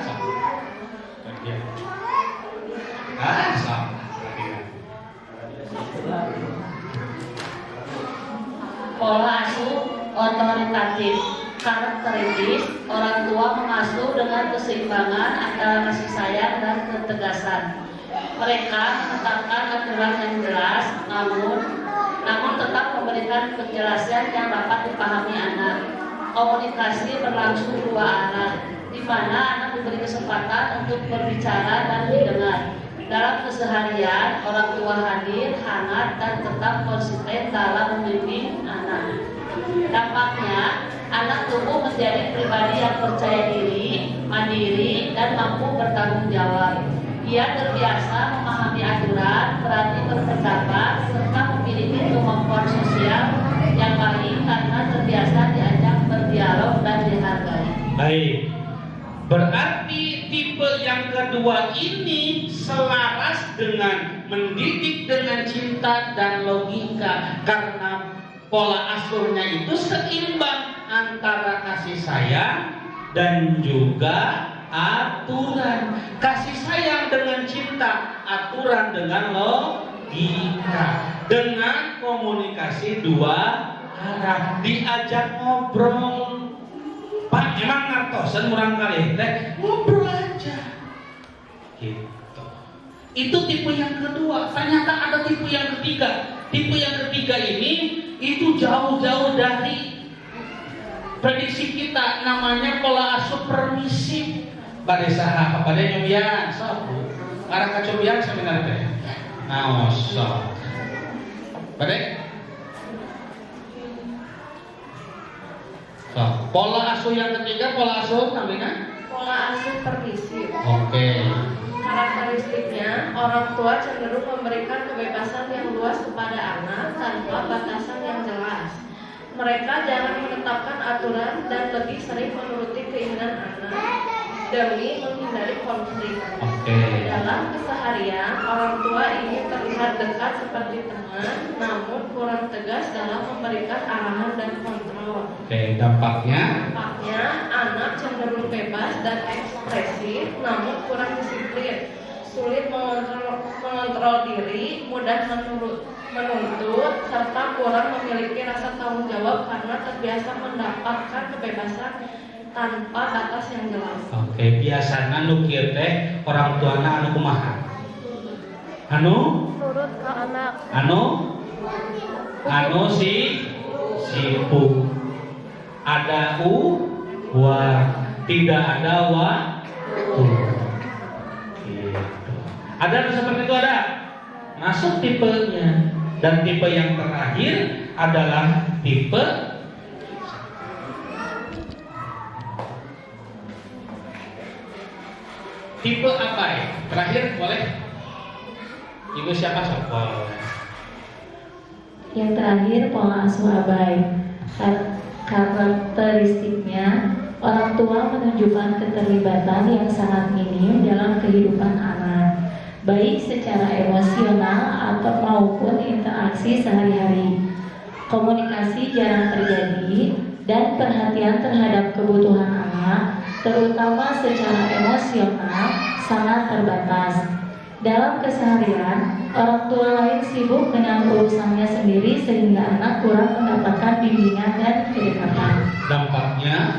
Pola asuh otoritatif. Karakteristik orang tua mengasuh dengan keseimbangan antara kasih sayang dan ketegasan. Mereka menetapkan aturan yang jelas, namun tetap memberikan penjelasan yang dapat dipahami anak. Komunikasi berlangsung dua arah, di mana anak diberi kesempatan untuk berbicara dan didengar. Dalam keseharian, orang tua hadir, hangat, dan tetap konsisten dalam membimbing anak. Dampaknya, anak tumbuh menjadi pribadi yang percaya diri, mandiri, dan mampu bertanggung jawab. Ia terbiasa memahami aturan, berani berpendapat, serta memiliki kemampuan sosial yang baik karena terbiasa Baik. Berarti tipe yang kedua ini selaras dengan mendidik dengan cinta dan logika, karena pola asuhnya itu seimbang antara kasih sayang dan juga aturan. Kasih sayang dengan cinta, aturan dengan logika, dengan komunikasi dua arah, diajak ngobrol. Pak, emang ngartosan murang kali teh ngobrol aja gitu. Itu tipe yang kedua. Ternyata ada tipe yang ketiga. Tipe yang ketiga ini itu jauh-jauh dari prediksi kita, namanya pola asuh permisif. Pada saha pada nyobian sok arah kacobian seminar teh naos sok pada pola asuh yang ketiga, pola asuh namanya Pola asuh permisif. oke. Karakteristiknya, orang tua cenderung memberikan kebebasan yang luas kepada anak tanpa batasan yang jelas. Mereka jarang menetapkan aturan dan lebih sering menuruti keinginan anak demi menghindari konflik. Dalam keseharian, orang tua ini terlihat dekat seperti teman, namun kurang tegas dalam memberikan arahan dan kontrol. Dampaknya Anak cenderung bebas dan ekspresif, namun kurang disiplin, sulit mengontrol diri, mudah menuntut, serta kurang memiliki rasa tanggung jawab karena terbiasa mendapatkan kebebasan tanpa batas yang jelas. Biasana nu kieu teh orang tuana anu kumaha? Anu Nurut ke anak. Anu sibuk. Ada tidak ada gitu. Ada seperti itu ada. Masuk tipenya. Dan tipe yang terakhir adalah tipe apa ya? Terakhir boleh? Ibu siapa soal? Yang terakhir pola asuh abai. Karakteristiknya, orang tua menunjukkan keterlibatan yang sangat minim dalam kehidupan anak, baik secara emosional atau maupun interaksi sehari-hari. Komunikasi jarang terjadi dan perhatian terhadap kebutuhan anak, terutama secara emosional, sangat terbatas. Dalam keseharian, orang tua lain sibuk dengan urusannya sendiri sehingga anak kurang mendapatkan bimbingan dan kedekatan. Dampaknya,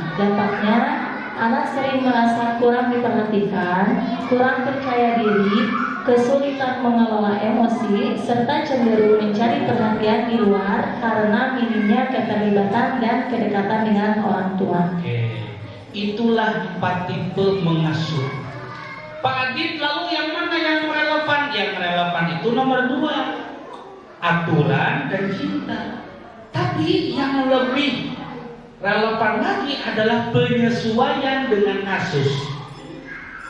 anak sering merasa kurang diperhatikan, kurang percaya diri, kesulitan mengelola emosi, serta cenderung mencari perhatian di luar karena minimnya keterlibatan dan kedekatan dengan orang tua. Itulah 4 tipe mengasuh. Pak Adit, lalu yang mana yang relevan? Yang relevan itu nomor 2, aturan dan cinta. Tapi yang lebih relevan lagi adalah penyesuaian dengan kasus.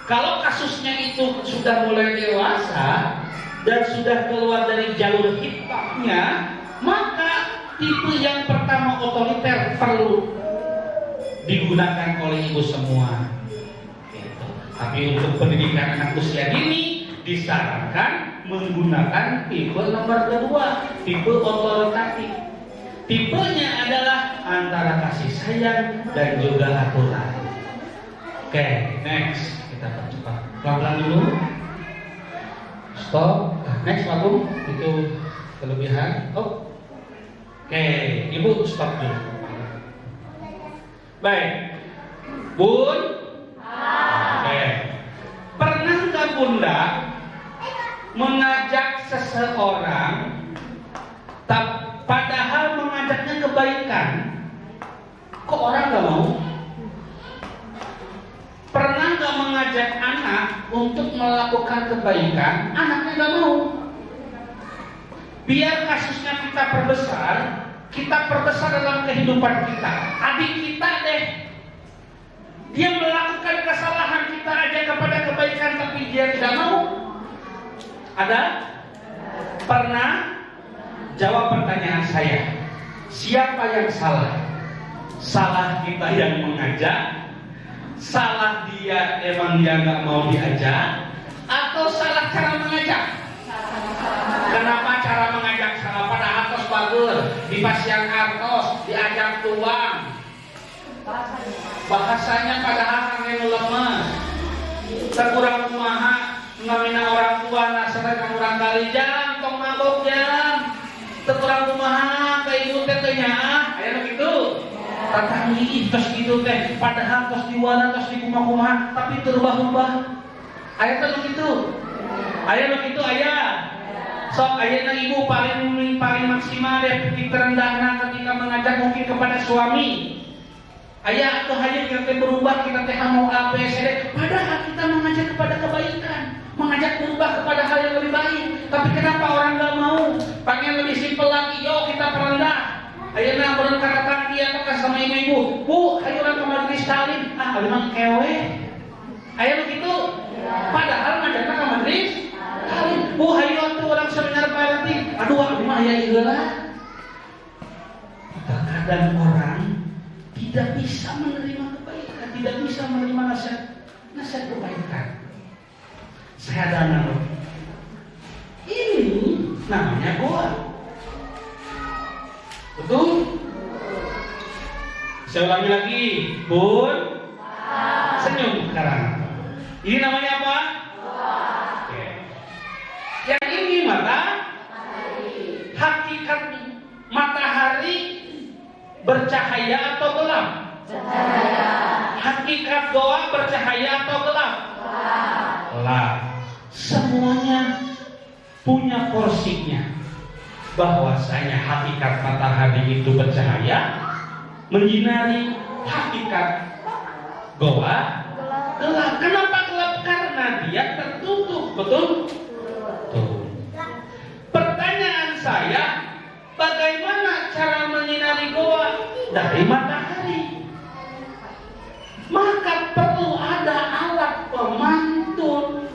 Kalau kasusnya itu sudah mulai dewasa dan sudah keluar dari jalur hitamnya, maka tipe yang pertama otoriter perlu digunakan oleh ibu semua. Tapi untuk pendidikan anak usia dini disarankan menggunakan tipe nomor 2, tipe otoritatif. Tipenya adalah antara kasih sayang dan juga aturan. Next, kita percepat. Pelan-pelan dulu. Stop. Next, Pak Bung. Itu kelebihan. Ibu stop dulu. Baik. Bun. Pernah nggak Bunda mengajak seseorang padahal mengajaknya kebaikan, kok orang nggak mau? Pernah nggak mengajak anak untuk melakukan kebaikan, anaknya nggak mau? Biar kasusnya kita perbesar dalam kehidupan kita. Adik kita deh, dia melakukan kesalahan, kita ajak kepada kebaikan tapi dia tidak mau. Ada? Pernah? Jawab pertanyaan saya. Siapa yang salah? Salah kita yang mengajak Salah dia, emang dia nggak mau diajak, atau salah cara mengajak? Kenapa cara mengajak salah? Pada artos bagus, di pasian artos, diajak tuang. Bahasanya padahal angin lemes. Terkurang kumaha, namina orang tua nasara kamu orang kali jam, tong mabok jam. Terkurang kumaha, ke ibu teh teh nyaah, aya nu kitu. Tatanggi tos kitu teh, padahal tos diwara tos di kumaha-kumaha, tapi terubah-ubah. Aya teh nu kitu. Aya nu kitu aya. Sok ayeuna ibu paling maksimal deh titik terendahna ketika mengajak mungkin kepada suami. Aya atau hanya kita berubah, kita teh mau ABCD, padahal kita mengajak kepada kebaikan, mengajak berubah kepada hal yang lebih baik. Tapi kenapa orang nggak mau? Pengen lebih simpel lagi, yo kita perendah. Ayeuna beureun karatang dia apakah sama ibu-ibu, Bu, ayo urang ke majelis taklim. Ah, memang kewe. Aya begitu. Padahal ngajakna ke majelis taklim. Bu, ayo atuh urang seminar parenting. Aduh, aku mah aya ieu lah. Terkadang orang tidak bisa menerima kebaikan, tidak bisa menerima nasihat kebaikan. Saya ada anak. Ini namanya goa. Betul? Saya ulangi lagi, Bun. Senyum sekarang. Ini namanya apa? Oke. Yang ini mata hakikat matahari bercahaya atau gelap? Bercahaya. Hakikat doa bercahaya atau gelap? Gelap. Semuanya punya porsinya. Bahwasanya hakikat matahari itu bercahaya, menyinari. Hakikat goa gelap. Kenapa gelap? Karena dia tertutup. Betul? Betul. Pertanyaan saya, bagaimana cara menyinari goa? Dari matahari. Maka perlu ada alat pemantul.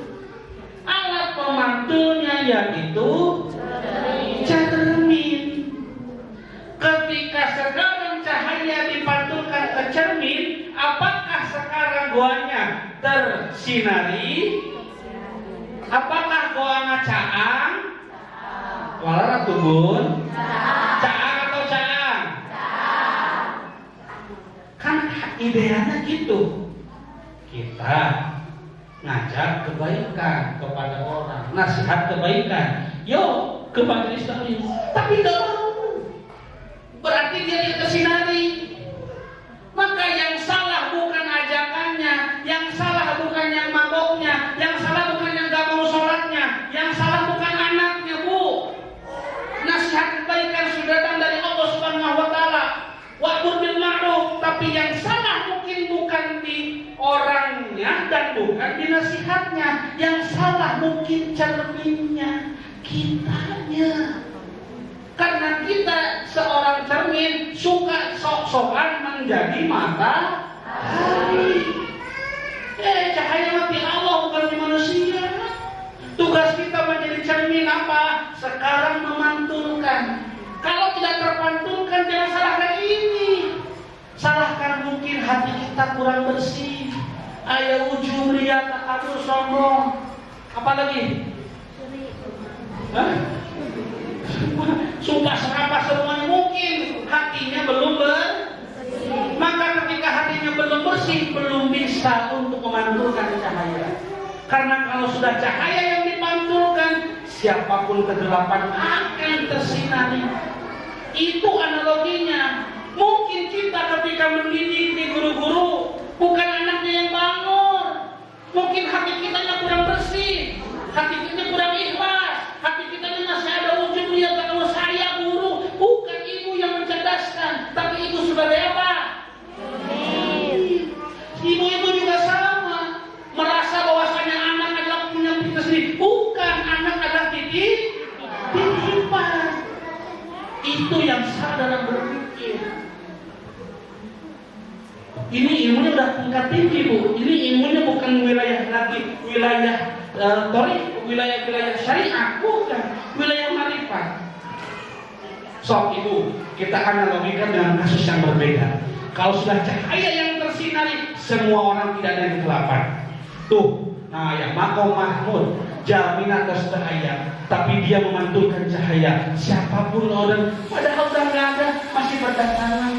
Alat pemantulnya yaitu cermin. Ketika sekarang cahaya dipantulkan ke cermin, apakah sekarang goanya tersinari? Apakah goanya caang? Walara tubun? Caang atau caang? Kan idealnya gitu. Kita ngajak kebaikan kepada orang, nasihat kebaikan. Yo, ke majelis taklim. Tapi enggak mau. Berarti dia tersinari. Maka yang salah bukan ajakannya, yang salah bukan yang maboknya, yang salah bukan yang enggak mau sholatnya, yang salah bukan anaknya, Bu. Nasihat kebaikan sudah datang dari Allah Subhanahu wa taala. Wa'mur bil ma'ruf, tapi yang salah mungkin bukan di orangnya dan bukan di nasihatnya. Yang salah mungkin cerminnya, kitanya. Karena kita seorang cermin suka sok-sokan menjadi matahari. Cahaya mati Allah bukan di manusia. Tugas kita menjadi cermin apa? Sekarang memantulkan. Kalau tidak terpantulkan, jangan salahkan ini. Salahkan mungkin hati kita kurang bersih. Aya ujung ria takabur sombong. Apalagi? Sumpah serapah semuanya mungkin hatinya belum bersih. Maka ketika hatinya belum bersih, belum bisa untuk memantulkan cahaya. Karena kalau sudah cahaya yang dipantulkan, siapapun kegelapan akan tersinari. Itu analoginya. Mungkin kita ketika mendidik di guru-guru, bukan anaknya yang bangun. Mungkin hati kita yang kurang bersih, hati kita kurang ikhlas, hati kita masih ada ujung lihat kalau saya guru, bukan ibu yang mencerdaskan, tapi ibu sebagai apa? Ibu-ibu juga sama, merasa bahwasanya anak adalah punya kita sendiri. Bukan, anak adalah titipan. Itu yang salah dalam berpikir. Ini ilmunya udah tingkat tinggi, Bu. Ini ilmunya bukan wilayah lagi, wilayah wilayah syariat, bukan wilayah marifat. Sok Ibu, kita analogikan dengan kasus yang berbeda. Kalau sudah cahaya yang bersinari, semua orang tidak ada yang kegelapan. Tuh, nah ya Makom Mahmud jamin atas cahaya, tapi dia memantulkan cahaya siapapun orang, padahal udah nggak ada, masih berdatangan.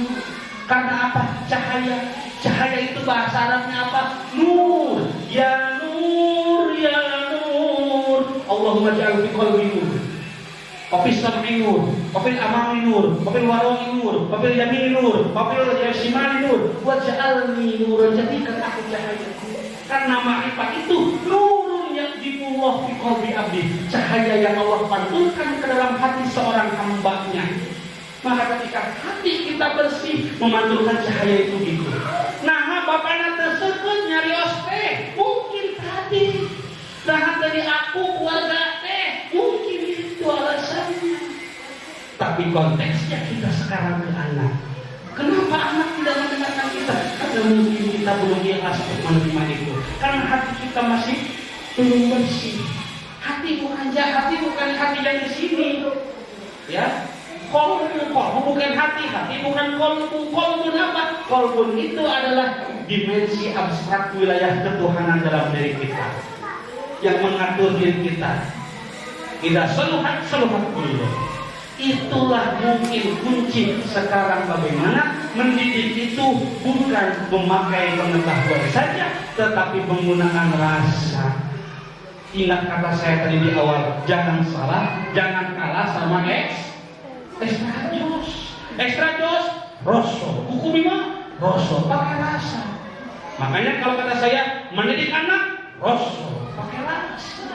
Karena apa? Cahaya. Cahaya itu bahasa Arabnya apa? Nur. Ya nur, ya nur. Allahumma ja'al fi qalbi nur. Wa fi sam'i nur, wa fil amami nur, wa fil wara'i nur, wa fil yamini nur, wa fil shimali nur. Wa ja'alni nur, jadikan aku cahaya. Karena ma'rifat itu nurun yaqdimullah fi qalbi abdi. Cahaya yang Allah pantulkan ke dalam hati seorang hamba-Nya. Maka ketika hati kita bersih, memantulkan cahaya itu gitu. Nah, bapaknya tersebut nyari ospek, mungkin tadi. Nah, dari aku keluarga teh, mungkin itu alasannya. Tapi konteksnya kita sekarang ke anak. Kenapa anak tidak mendengarkan kita? Karena mungkin kita belum ikhlas untuk menerima itu. Karena hati kita masih belum bersih. Hati bukan jahat, hati bukan hati yang di sini. Ya. Kolbu bukan hati, hati bukan kolbu. Kolbu apa? Kolbu itu adalah dimensi abstrak wilayah ketuhanan dalam diri kita yang mengatur diri kita. Tidak seluhat dulu. Itulah mungkin kunci sekarang bagaimana mendidik itu bukan memakai pengetahuan saja, tetapi menggunakan rasa. Ingat kata saya tadi di awal, jangan salah, jangan kalah sama Extra jos, rosso. Hukum lima, rosso. Pakai rasa. Makanya kalau kata saya, mendidik anak, rosso. Pakai rasa.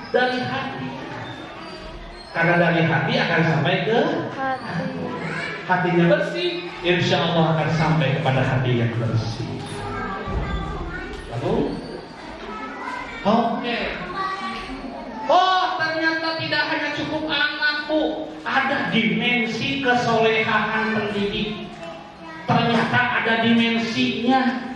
Dari hati. Karena dari hati akan sampai ke hati. Hatinya bersih, insya Allah akan sampai kepada hati yang bersih. Lalu, oke. Oh, ternyata tidak hanya cukup anak, Bu. Ada dimensi kesolehan pendidik. Ternyata ada dimensinya.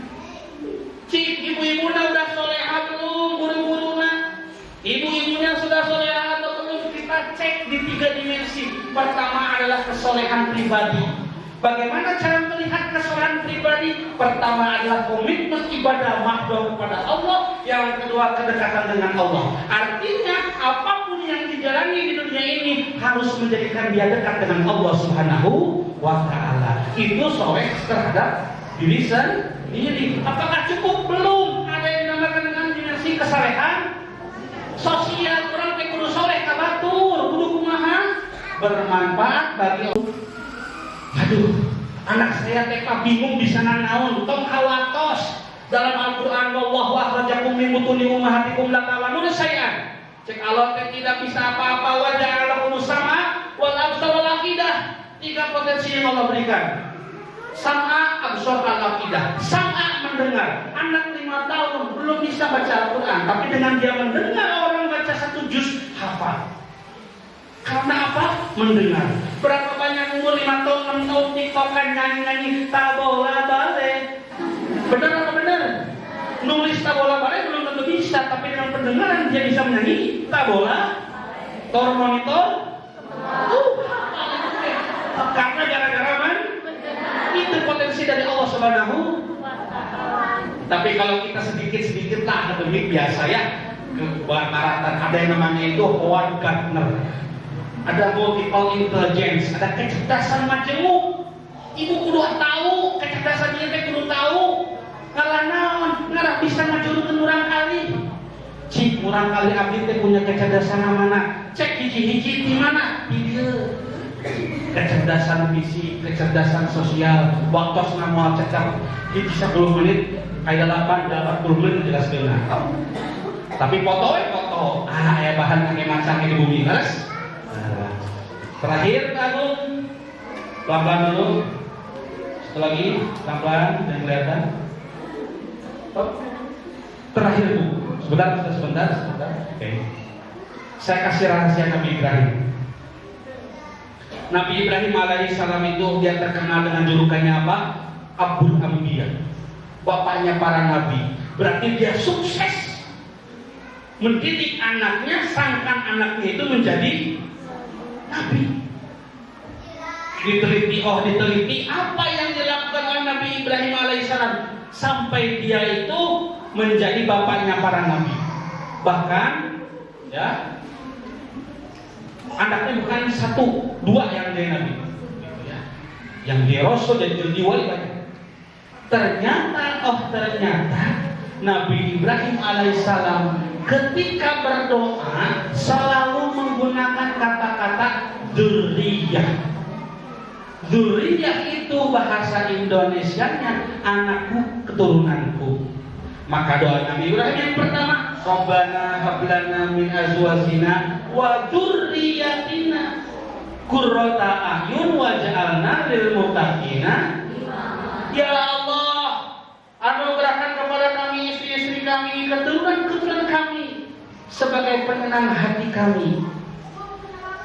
Cik, ibu-ibunya udah soleha belum? Guru-gurunya? Ibu-ibunya sudah soleha atau belum? Kita cek di 3 dimensi. Pertama adalah kesolehan pribadi. Bagaimana cara melihat kesolehan pribadi? Pertama adalah komitmen ibadah mahdoh kepada Allah. Yang kedua, kedekatan dengan Allah. Artinya apapun yang dijalani di dunia ini harus menjadikan dia dekat dengan Allah Subhanahu wa Ta'ala. Itu soleh terhadap diri sendiri. Apakah cukup? Belum. Ada yang dinamakan dengan dimensi kesalehan sosial. Orang teh kudu soleh kabatur, kudu kumaha bermanfaat bagi Allah. Aduh, anak saya teh bingung bisa naon, tong hawatos. Dalam Al-Qur'an wallahu akhrajakum min butuni ummahatikum la ta'lamuna syai'an. Cek Allah teh tidak bisa apa-apa, wa ja'alakum sama wal absar wal aqidah. 3 potensi yang Allah berikan. Sam'a, absar, al-aqidah. Sam'a mendengar. Anak 5 tahun belum bisa baca Al-Qur'an, tapi dengan dia mendengar orang baca 1 juz hafal. Karena apa? Mendengar. Berapa banyak umur 5 tahun, 6 tahun tiktokan nyanyi-nyanyi tabola balik. Benar apa benar? Nulis tabola balik belum tentu bisa, tapi dengan pendengaran dia bisa menyanyi tabola. Tor monitor. Karena gara-gara itu potensi dari Allah Subhanahu. Tapi kalau kita sedikit-sedikit lah akademik biasa ya, kebaratan ada yang namanya itu Howard Gardner. Ada multiple intelligence, ada kecerdasan majemuk. Ibu kudu tahu, kecerdasan dia teh kudu tahu. Ngalah naon, ngalah bisa ngajurutkeun urang kali. Cik, urang kali abdi teh punya kecerdasan mana? Cek hiji-hiji di mana? Di dieu. Kecerdasan fisik, kecerdasan sosial, waktosna moal cekap hiji 10 menit, kayak 40 menit jelaskeun. Tapi foto. Aya bahan kangge macang di bumi, geus. Terakhir Pak Agung, pelan-pelan dulu. Satu lagi, pelan-pelan dan kelihatan. Terakhir Bu, sebentar. Oke. Saya kasih rahasia Nabi Ibrahim. Nabi Ibrahim alaihissalam itu dia terkenal dengan julukannya apa? Abul Anbiya, bapaknya para nabi. Berarti dia sukses mendidik anaknya, sangkan anaknya itu menjadi nabi. Diteliti apa yang dilakukan oleh Nabi Ibrahim alaihissalam. sampai dia itu menjadi bapaknya para nabi. Bahkan ya, anaknya bukan 1, 2 yang jadi nabi, gitu ya. Yang dia rasul dan jadi wali banyak. Ternyata Nabi Ibrahim alaihissalam ketika berdoa selalu menggunakan kata-kata dzurriyyah. Dzurriyyah itu bahasa Indonesianya anakku, keturunanku. Maka doa Nabi Ibrahim yang pertama, Rabbana hablana min azwajina wa dzurriyyatina qurrata a'yun waj'alna lil muttaqina. Ya Allah, anugerahkan kepada kami istri-istri kami, keturunan kami sebagai penenang hati kami.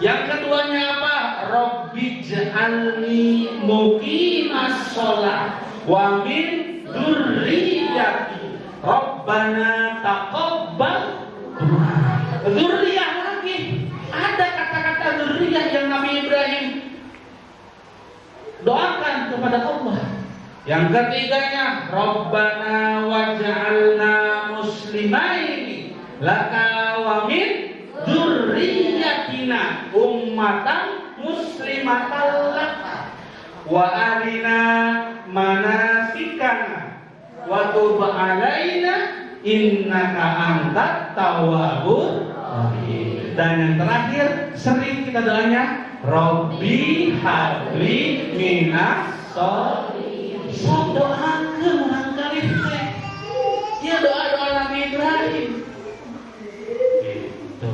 Yang keduanya apa? Rabbi ja'alni muqimas shalah wa min dzurriyyati Rabbana taqabbal du'a. Dzurriyyah lagi. Ada kata-kata dzurriyyah yang Nabi Ibrahim doakan kepada Allah. Yang ketiganya, Rabbana waj'alna muslimaini laka wa min dzurriyyatina ummatan muslimatan laka wa arina manasikana wa tub alaina innaka antat tawwabur rahim. Dan yang terakhir, sering kita doanya Rabbi habli minas sholihin. So doakan barangkali ya doa-doa Nabi Ibrahim. Gitu.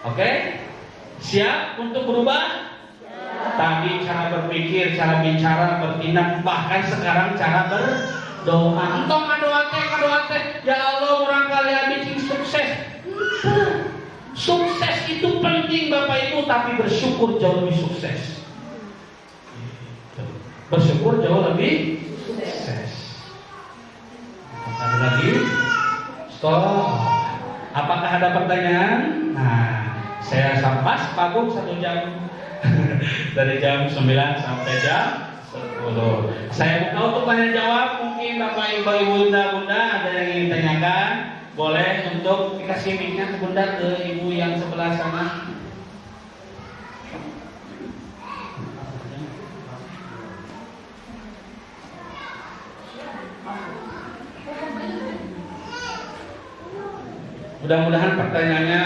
Oke? Siap untuk berubah? Tadi cara berpikir, cara bicara, bertindak, bahkan sekarang cara berdoa. Entong ngadoa teh, ya Allah barangkali bikin sukses. Sukses itu penting Bapak Ibu, tapi bersyukur jauh lebih sukses. Bersyukur jauh lebih sukses. Ada lagi? Stop. Apakah ada pertanyaan? Nah, saya sampas pagum 1 jam dari jam 9 sampai jam 10. Saya buka untuk tanya jawab. Mungkin Bapak Ibu, Bunda ada yang ingin ditanyakan, boleh untuk dikasih mic-nya ke Bunda, ke Ibu yang sebelah sana. Mudah-mudahan pertanyaannya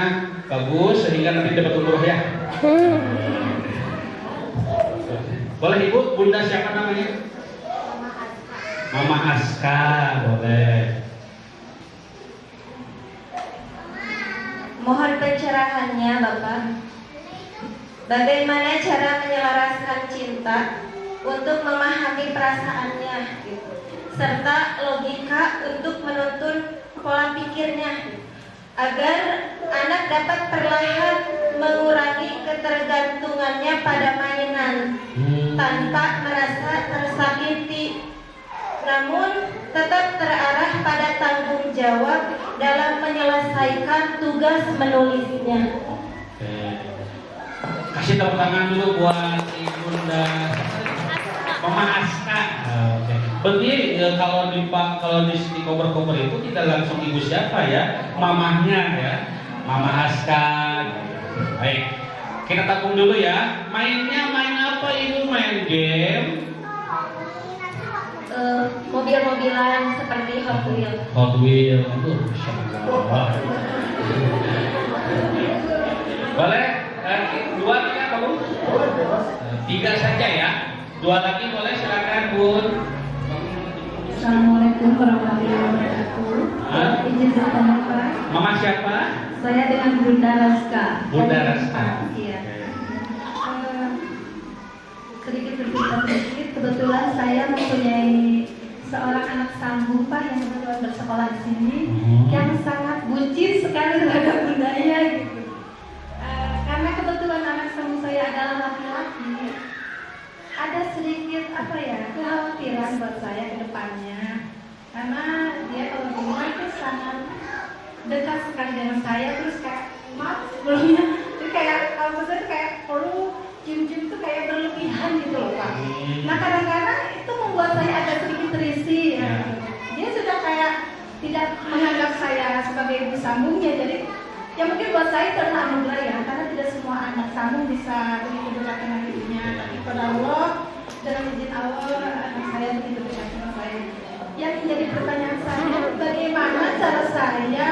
bagus sehingga nanti dapat umroh ya. Boleh Ibu, Bunda siapa namanya? Mama Aska, boleh. Mohon pencerahannya Bapak. Bagaimana cara menyelaraskan cinta untuk memahami perasaannya, serta logika untuk menuntun pola pikirnya, agar anak dapat perlahan mengurangi ketergantungannya pada mainan tanpa merasa tersakiti, namun tetap terarah pada tanggung jawab dalam menyelesaikan tugas menulisnya. Kasih tepuk tangan dulu buat Bunda Mama Aska. Berarti kalau di koper-koper itu tidak langsung ibu siapa ya, mamahnya ya, Mama Aska. Baik, kita tabung dulu ya. Mainnya main apa Ibu? Main game? Mobil-mobilan seperti Hot Wheels. Hot Wheels, Masya Allah. Boleh? 2 3 kamu? 3 saja ya. 2 lagi boleh, silakan Bun. Assalamualaikum warahmatullahi wabarakatuh. Izin bertanya Pak. Mama siapa? Saya dengan Bunda Raska. Bunda Raska. Iya. Sedikit bercerita sedikit. Kebetulan saya mempunyai seorang anak sambung Pak yang kebetulan bersekolah di sini, yang sangat bucin sekali terhadap bundanya gitu. Karena kebetulan anak sambung saya adalah laki-laki, ada sedikit kekhawatiran buat saya ke depannya, karena dia kalau di rumah itu sangat dekat sekali dengan saya, terus kayak sebelumnya itu kayak kalau saya kayak perlu cium-cium itu kayak berlebihan gitu loh Pak. Nah kadang-kadang itu membuat saya agak sedikit risih sebagai ibu sambungnya. Jadi ya mungkin buat saya itu adalah anugerah ya, karena tidak semua anak sambung bisa begitu dekat dengan ibunya. Tapi pada Allah, dengan izin Allah, anak saya begitu dekat dengan saya. Yang menjadi pertanyaan saya, bagaimana cara saya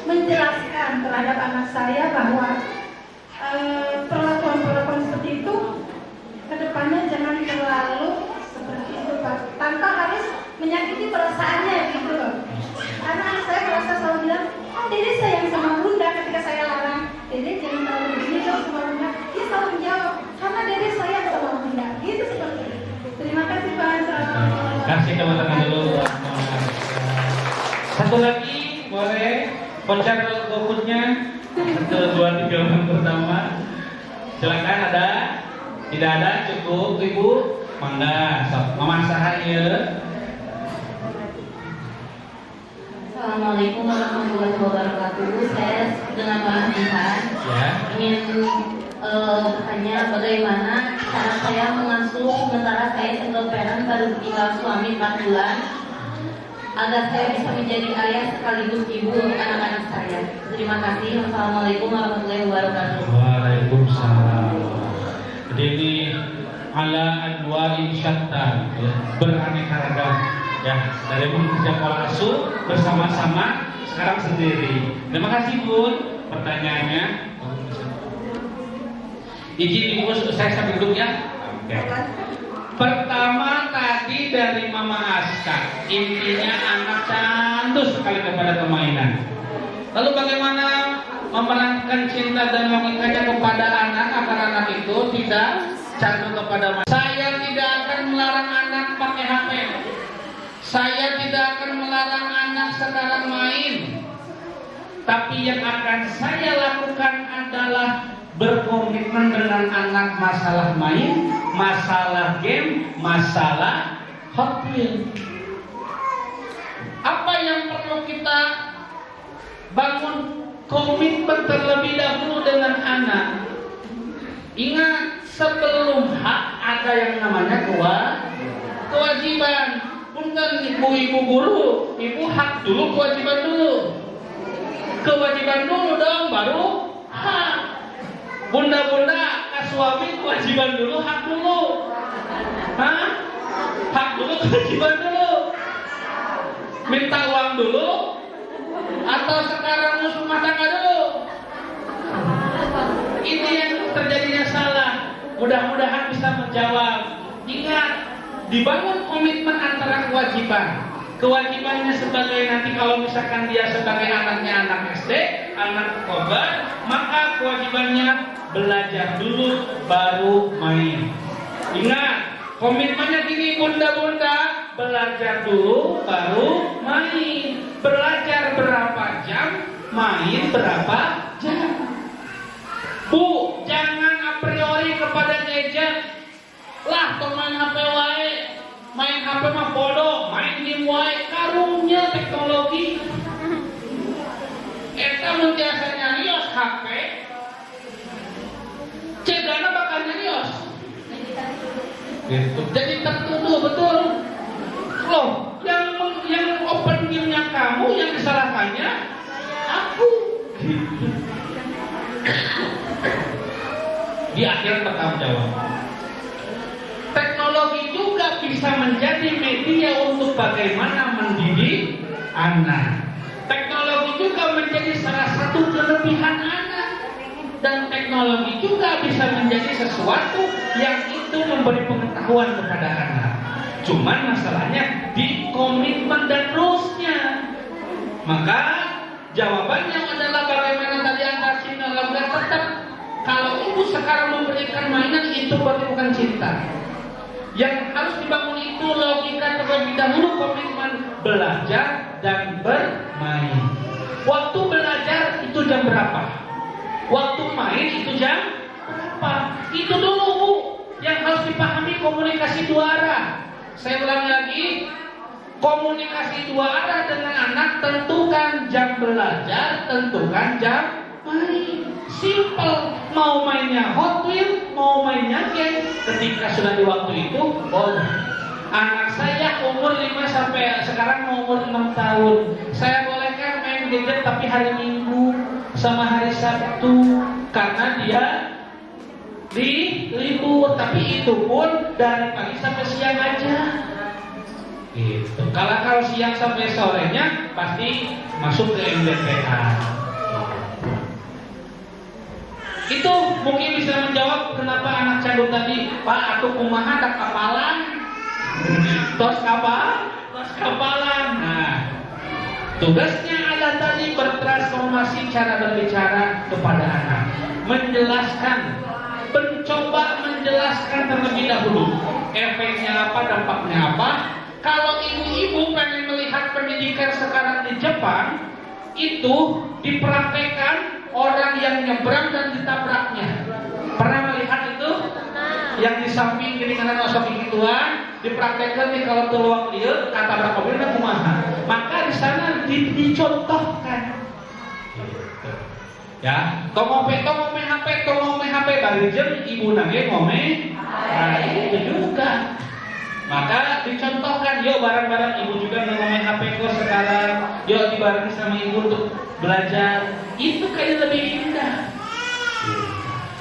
menjelaskan terhadap anak saya bahwa perlakuan-perlakuan seperti itu kedepannya jangan terlalu seperti itu Pak, tanpa harus menyakiti perasaannya gitu loh. Karena anak saya merasa selalu bilang, Dede sayang sama bunda ketika saya larang, Dede jangan terlalu begini dong sama bunda. Dia selalu menjawab, karena Dede sayang sama bunda. Gitu seperti itu. Terima kasih Pak. Kasih teman-teman dulu. Satu lagi boleh voucher GoFood-nya 1, 2, 3 orang pertama. Silakan, ada? Tidak ada, cukup Ibu. Mangga, sok Mama Sahaya. Assalamualaikum warahmatullahi wabarakatuh. Saya dengan Pak Tuhan Ya. ingin bertanya bagaimana cara saya mengasuh sementara saya single parent baru tinggal suami 4 bulan agar saya bisa menjadi ayah sekaligus ibu untuk anak-anak saya. Terima kasih. Wassalamualaikum warahmatullahi wabarakatuh. Waalaikumsalam. Jadi ini ala anwari syatta, ya, beraneka ragam, ya, dari bekerja pola asuh bersama-sama, sekarang sendiri. Terima kasih Bun, pertanyaannya. Izin Ibu, saya sambil duduk ya. Oke. Pertama tadi dari Mama Aska, intinya anak candu sekali kepada permainan. Lalu bagaimana memerankan cinta dan logikanya kepada anak agar anak itu tidak candu kepada main. Saya tidak akan melarang anak pakai HP. Saya tidak akan melarang anak sekarang main. Tapi yang akan saya lakukan adalah berkomitmen dengan anak masalah main, masalah game, masalah Hot Wheels. Apa yang perlu kita bangun komitmen terlebih dahulu dengan anak. Ingat, sebelum hak ada yang namanya kewajiban. Punten ibu-ibu guru, ibu hak dulu, kewajiban dulu. Kewajiban dulu dong, baru hak. Bunda-bunda, suami kewajiban dulu, hak dulu. Hah? Hak dulu, kewajiban dulu. Minta uang dulu, atau sekarang ngurus rumah tangga dulu. Ini yang terjadinya salah. Mudah-mudahan bisa menjawab. Ingat, dibangun komitmen antara kewajiban. Kewajibannya sebagai nanti kalau misalkan dia sebagai anaknya anak SD, anak kobar, maka kewajibannya belajar dulu baru main. Ingat, komitmennya gini bunda-bunda, belajar dulu baru main. Belajar berapa jam, main berapa jam. Bu, jangan a priori kepada gadget. Lah, pemain HP wae, main HP mah bodoh, main game wae, karungnya teknologi. Eta mun biasa nyarios HP, cedana bakal nyarios. Gitu. Jadi tertuduh betul. Loh, yang open game-nya kamu, yang disalahkannya aku. Gitu. Di akhir bertanggung jawab. Teknologi juga bisa menjadi media untuk bagaimana mendidik anak. Teknologi juga menjadi salah satu kelebihan anak. Dan teknologi juga bisa menjadi sesuatu yang itu memberi pengetahuan kepada anak. Cuman masalahnya di komitmen dan rules-nya. Maka jawabannya adalah bagaimana tadi Anda cinta tetap. Kalau ibu sekarang memberikan mainan itu berarti bukan cinta. Yang harus dibangun itu logika terlebih dahulu, komitmen belajar dan bermain. Waktu belajar itu jam berapa? Waktu main itu jam berapa? Itu dulu Bu, yang harus dipahami komunikasi dua arah. Saya ulangi lagi, komunikasi dua arah dengan anak, tentukan jam belajar, tentukan jam main. Simple, mau mainnya Hot Wheels, mau mainnya game. Ketika sudah di waktu itu, boleh. Anak saya umur 5 sampai sekarang umur 6 tahun. Saya bolehkan main gadget tapi hari Minggu sama hari Sabtu karena dia di libur, tapi itu pun dari pagi sampai siang aja. Gitu. Kalau siang sampai sorenya pasti masuk ke MDPA. Itu mungkin bisa menjawab kenapa anak cadut tadi, Pak, aku kumaha ada kapalan. Tos kapalan. Nah, tugasnya ada tadi bertransformasi cara berbicara kepada anak, menjelaskan, mencoba menjelaskan terlebih dahulu efeknya apa, dampaknya apa. Kalau ibu-ibu pengen melihat pendidikan sekarang di Jepang, itu dipraktekkan orang yang nyebrang dan ditabraknya. Pernah melihat itu? Yang di samping kiri kanan samping gituan dipraktekkan nih kalau keluar dia kata berapa mobilnya kumaha. Maka di sana dicontohkan. Ya, tong ngombe HP bari jeung ibu nage ngombe. Nah, itu juga. Maka dicontohkan, yuk bareng-bareng ibu juga ngomongin HP kok sekarang. Yuk dibareng sama ibu untuk belajar. Itu kayak lebih indah.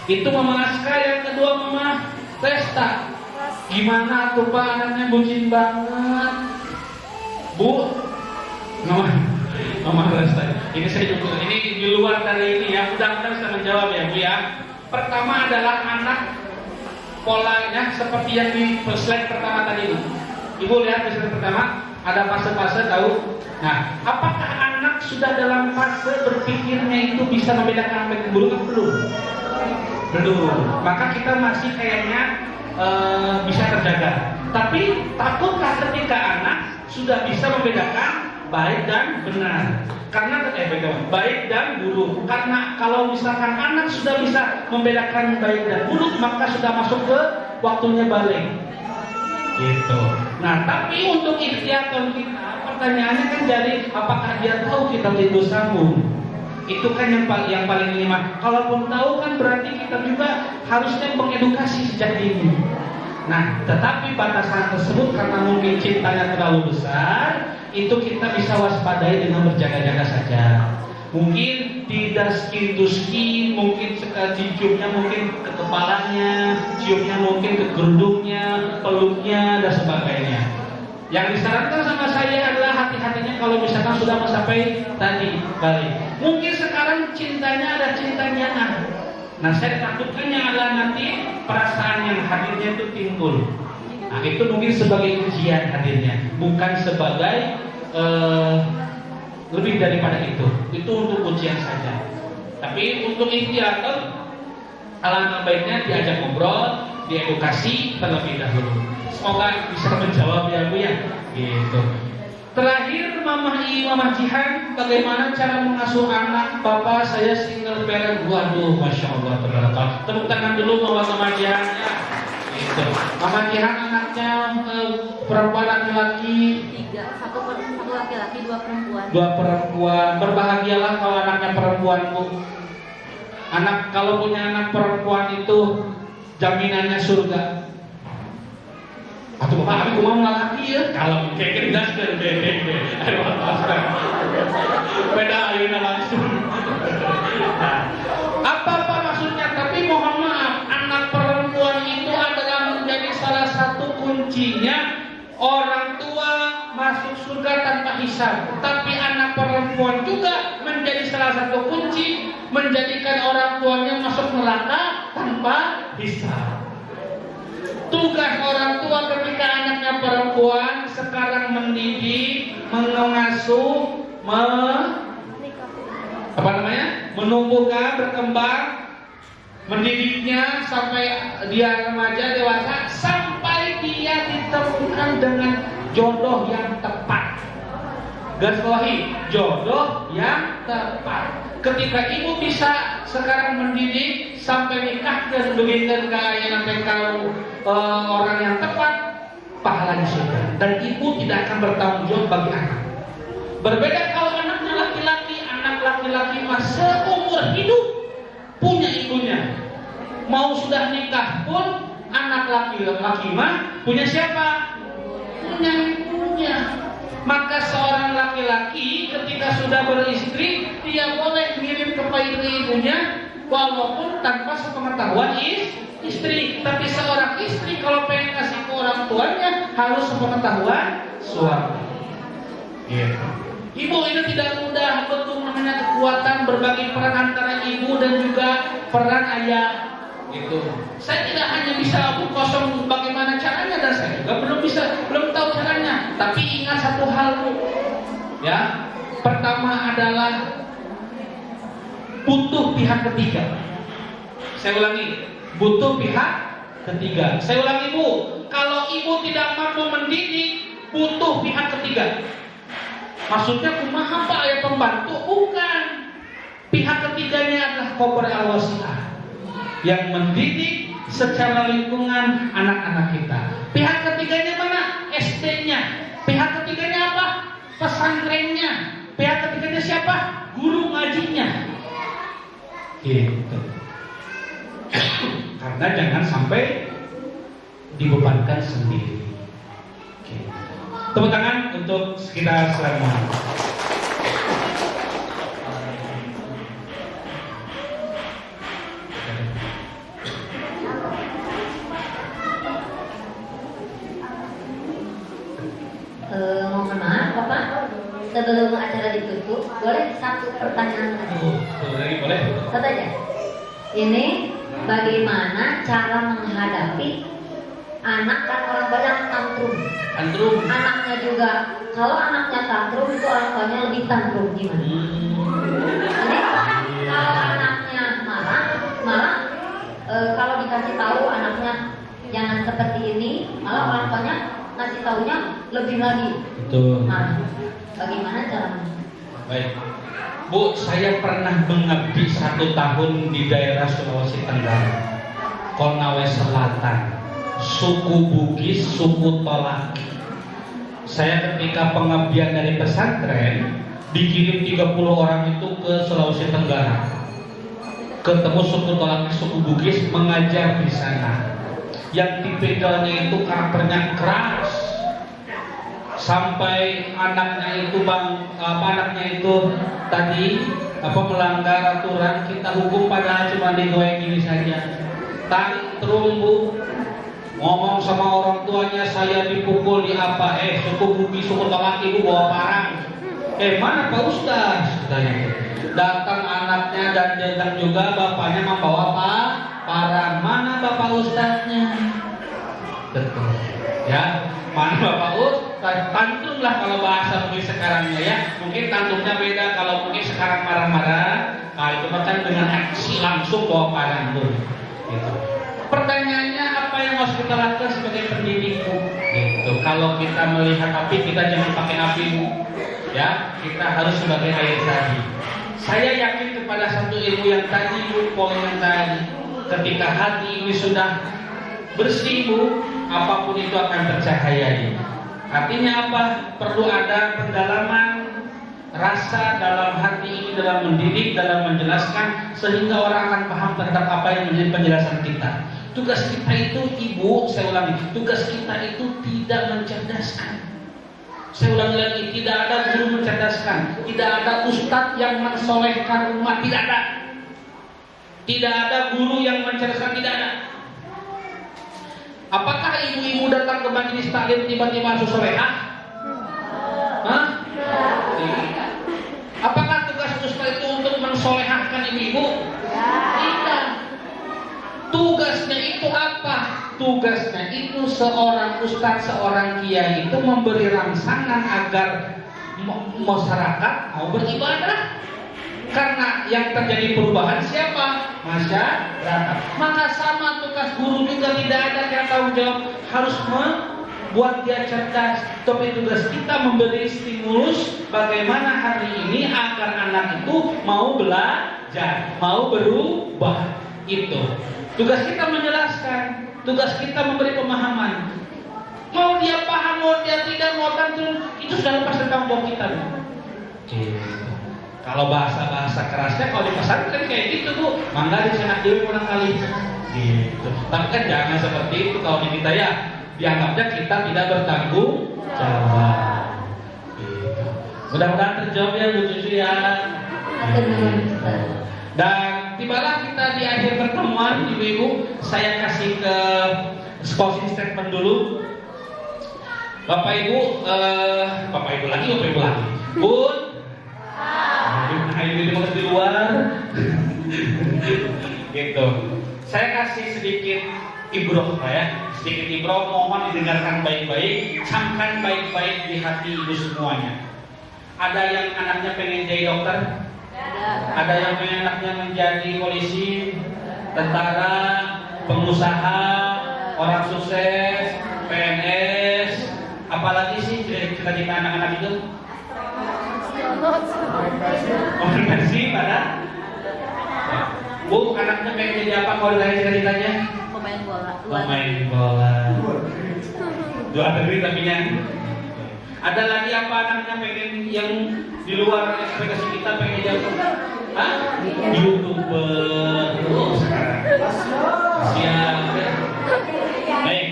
Itu Mama Aska. Yang kedua Mama Resta. Gimana tuh Pak, anaknya bucin banget. Bu, Mama Resta. Ini saya juga, ini di luar dari ini ya. Mudah-mudahan bisa menjawab ya Bu ya. Pertama adalah anak polanya seperti yang di slide pertama tadi. Ibu lihat di slide pertama ada fase-fase tahu. Nah, apakah anak sudah dalam fase berpikirnya itu bisa membedakan baik dan buruk? Belum. Maka kita masih kayaknya bisa terjaga. Tapi takutkah ketika anak sudah bisa membedakan baik dan benar? Karena baik dan buruk. Karena kalau misalkan anak sudah bisa membedakan baik dan buruk, maka sudah masuk ke waktunya balik. Gitu. Nah, tapi untuk ikhtiar kita, pertanyaannya kan jadi apakah dia tahu kita tidur sambung? Itu kan yang paling lima. Kalaupun tahu kan berarti kita juga harusnya mengedukasi sejak dini. Nah, tetapi batasan tersebut karena mungkin cintanya terlalu besar, itu kita bisa waspadai dengan berjaga-jaga saja. Mungkin tidak skin to skin, mungkin ciumnya mungkin ke kepalanya, ciumnya mungkin ke kerudungnya, peluknya dan sebagainya. Yang disarankan sama saya adalah hati-hatinya kalau misalkan sudah sampai tadi balik. Mungkin sekarang cintanya ada cintanya. Nah, saya takutkannya adalah nanti perasaan yang hadirnya itu timbul. Nah, itu mungkin sebagai ujian hadirnya, bukan sebagai lebih daripada itu. Itu untuk ujian saja. Tapi untuk ikhtiar, alangkah baiknya diajak ngobrol, diedukasi terlebih dahulu. Semoga bisa menjawab ya Bu ya. Gitu. Terakhir Mama Jihan, bagaimana cara mengasuh anak? Bapak saya single parent. Waduh, Masya Allah, tabarakallah. Tepuk tangan dulu Mama Jihan ya. Gitu. Mama Jihan anaknya perempuan laki-laki. Satu laki-laki, dua perempuan. Dua perempuan. Berbahagialah kalau anaknya perempuan Bu. Anak kalau punya anak perempuan itu jaminannya surga. Atau Bapak, aku mau laki ya. Kalau kayak gendas dan beda. Aduh, beda ayunya langsung. Apa maksudnya? Tapi mohon maaf, anak perempuan itu adalah menjadi salah satu kuncinya orang tua masuk surga tanpa hisab. Tapi anak perempuan juga menjadi salah satu kunci menjadikan orang tuanya masuk neraka tanpa hisab. Tugas orang tua ketika anaknya perempuan sekarang mendidik, mengasuh, menumbuhkan, berkembang, mendidiknya sampai dia remaja dewasa, sampai dia ditemukan dengan jodoh yang tepat. Garis bawahi, jodoh yang tepat. Ketika ibu bisa sekarang mendidik sampai nikah dan begitu kaya sampai kau orang yang tepat, pahalanya surga. Dan ibu tidak akan bertanggung jawab bagi anak. Berbeda kalau anaknya laki-laki, anak laki-laki masa umur hidup punya ibunya. Mau sudah nikah pun anak laki-laki mah punya siapa? Punya ibunya. Maka seorang laki-laki ketika sudah beristri, dia boleh ngirim ke ibunya walaupun tanpa sepengetahuan istri. Tapi seorang istri kalau pengen kasih ke orang tuanya harus sepengetahuan suami. Gitu. Ibu ini tidak mudah, betul namanya kekuatan berbagi peran antara ibu dan juga peran ayah. Gitu. Saya tidak hanya bisa omong kosong bagaimana caranya, dan saya juga belum tahu caranya. Tapi ingat satu hal, Bu. Ya, pertama adalah butuh pihak ketiga. Saya ulangi, butuh pihak ketiga. Saya ulangi, Bu. Kalau ibu tidak mampu mendidik, butuh pihak ketiga. Maksudnya kumaha Pak ya pembantu? Bukan. Pihak ketiganya adalah koper al-wasilah yang mendidik secara lingkungan anak-anak kita. Pihak ketiganya mana? SD-nya. Pihak ketiganya apa? Pesantrennya. Pihak ketiganya siapa? Guru ngajinya. Gitu. Karena jangan sampai dibebankan sendiri. Gitu. Tepuk tangan untuk kita semua. Mohon maaf Bapak, sebelum acara ditutup, boleh satu pertanyaan lagi? Boleh. Satu aja. Ini bagaimana cara menghadapi anak kan orang banyak tantrum. Anaknya juga, kalau anaknya tantrum itu orang tuanya lebih tantrum gimana? Ini kalau anaknya marah, kalau dikasih tahu anaknya jangan seperti ini, malah orang tuanya ngasih taunya lebih lagi. Betul. Marah. Bagaimana caranya? Baik, Bu, saya pernah mengabdi 1 tahun di daerah Sulawesi Tenggara, Konawe Selatan, suku Bugis, suku Tolaki. Saya ketika pengabdian dari pesantren dikirim 30 orang itu ke Sulawesi Tenggara, ketemu suku Tolaki, suku Bugis, mengajar di sana. Yang dipegalnya itu karakternya keras, sampai anaknya itu tadi melanggar aturan, kita hukum padahal cuma digoyang gini saja. Tantrum, Bu, ngomong sama orang tuanya saya dipukul di apa, suku Bugis, suku Tolaki, Bu, bawa parang. Mana Pak Ustaz? Datang anaknya dan datang juga bapaknya membawa parang. Mana Bapak Ustaznya? Betul. Ya, mana Bapak Ustaz? Tantrum lah kalau bahasa mungkin sekarangnya ya. Mungkin tantrumnya beda. Kalau mungkin sekarang marah-marah, kalau itu kan dengan aksi langsung bawa parang, Bu. Gitu. Pertanyaannya apa yang harus kita lakukan sebagai pendidik, Bu? Gitu. Kalau kita melihat api, kita jangan pakai api, Bu. Ya, kita harus sebagai air tadi. Saya yakin kepada satu ilmu yang tadi, Bu, poin yang tadi. Ketika hati ini sudah bersih, Bu, apapun itu akan tercahayai. Artinya apa? Perlu ada pendalaman rasa dalam hati ini, dalam mendidik, dalam menjelaskan, sehingga orang akan paham terhadap apa yang menjadi penjelasan kita. Tugas kita itu, Ibu, saya ulangi, tugas kita itu tidak mencerdaskan. Saya ulangi lagi, tidak ada guru mencerdaskan, tidak ada ustadz yang mensolehkan umat, tidak ada. Tidak ada guru yang mencerdaskan, tidak ada. Apakah ibu-ibu datang ke majelis taklim tiba-tiba langsung solehah? Hah? Tidak. Apakah tugas ustadz itu untuk mensolehahkan ibu-ibu? Tidak. Tugasnya itu apa? Tugasnya itu seorang ustadz, seorang kiai itu memberi rangsangan agar masyarakat mau beribadah. Karena yang terjadi perubahan siapa? Masyarakat. Maka sama tugas guru juga, tidak ada yang tanggung jawab harus membuat dia cerdas. Tapi tugas kita memberi stimulus bagaimana hari ini agar anak itu mau belajar, mau berubah. Itu tugas kita menjelaskan, tugas kita memberi pemahaman. Mau dia paham, mau dia tidak, mau tantrum, itu sudah lepas dari tanggung jawab kita. Kalau bahasa-bahasa kerasnya kalau di pesantren kayak gitu, Bu, mangga dicenak dulu kurang kali. Gitu. Tapi kan jangan seperti itu. Kalau di kita ya dianggapnya kita tidak bertanggung jawab. Mudah-mudahan terjawab ya Bu Cucu ya. Dan tibalah kita di akhir pertemuan Ibu-ibu. Saya kasih ke closing statement dulu. Bapak Ibu lagi. Bun. Ayo di luar. Gitu. Saya kasih sedikit ibroh ya. Sedikit ibroh, mohon didengarkan baik-baik, camkan baik-baik di hati ibu semuanya. Ada yang anaknya pengen jadi dokter? Ada yang pengen anaknya menjadi polisi, tentara, pengusaha, orang sukses, PNS, apalagi sih cita-cita anak-anak itu? Organisasi pada? Bu, anaknya pengen jadi apa kalau ditanya cita-citanya? Pemain bola. Pemain bola. Dua negeri tapi Ada lagi apa anaknya pengen yang di luar ekspektasi kita pengen jadi apa? Hah? YouTuber. Siap. Baik,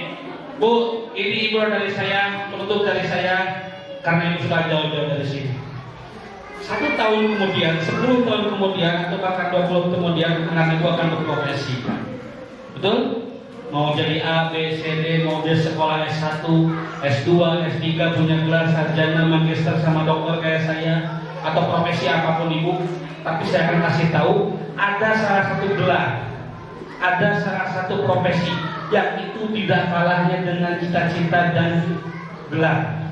Bu, ini ibu dari saya, penutup dari saya, karena ini sudah jauh-jauh dari sini. 1 tahun kemudian, 10 tahun kemudian, atau bahkan 20 kemudian, anak ibu akan berprofesi. Betul? Mau jadi A, B, C, D, mau dia sekolah S1, S2, S3, punya gelar sarjana, magister sama dokter kayak saya, atau profesi apapun ibu. Tapi saya akan kasih tahu, ada salah satu gelar, ada salah satu profesi yang itu tidak kalahnya dengan cita-cita dan gelar.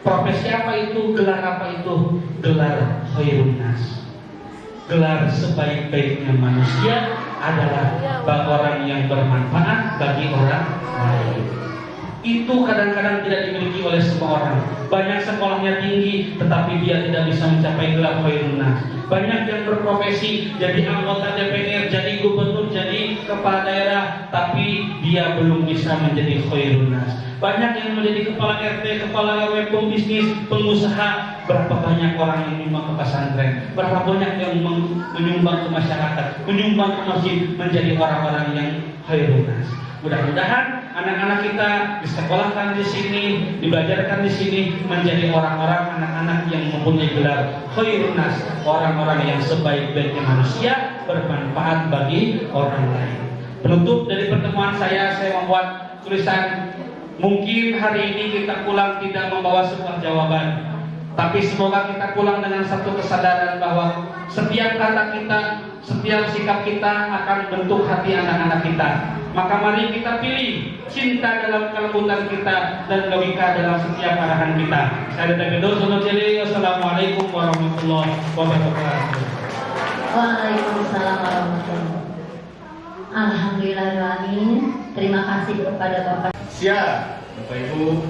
Profesi apa itu? Gelar apa itu? Gelar khairun nas. Gelar sebaik-baiknya manusia adalah orang yang bermanfaat bagi orang lain. Itu kadang-kadang tidak dimiliki oleh semua orang. Banyak sekolahnya tinggi, tetapi dia tidak bisa mencapai gelar khairun nas. Banyak yang berprofesi jadi anggota DPR, jadi gubernur, jadi kepala daerah, tapi dia belum bisa menjadi khairun nas. Banyak yang menjadi kepala RT, kepala RW, pembisnis, pengusaha. Berapa banyak orang yang menyumbang ke pesantren, berapa banyak yang menyumbang ke masyarakat, menyumbang ke masjid, menjadi orang-orang yang khairun nas. Mudah-mudahan anak-anak kita disekolahkan di sini, dibelajarkan di sini, menjadi orang-orang anak-anak yang mempunyai gelar khairun nas, orang-orang yang sebaik-baiknya manusia, bermanfaat bagi orang lain. Penutup dari pertemuan saya membuat tulisan. Mungkin hari ini kita pulang tidak membawa sebuah jawaban, tapi semoga kita pulang dengan satu kesadaran bahwa setiap kata kita, setiap sikap kita akan bentuk hati anak-anak kita. Maka mari kita pilih cinta dalam kelembutan kita dan logika dalam setiap arahan kita. Saya David Sonojeli. Wassalamualaikum warahmatullahi wabarakatuh. Waalaikumsalam warahmatullahi wabarakatuh. Alhamdulillahirrahmanirrahim. Terima kasih kepada Bapak. Siap, Bapak Ibu.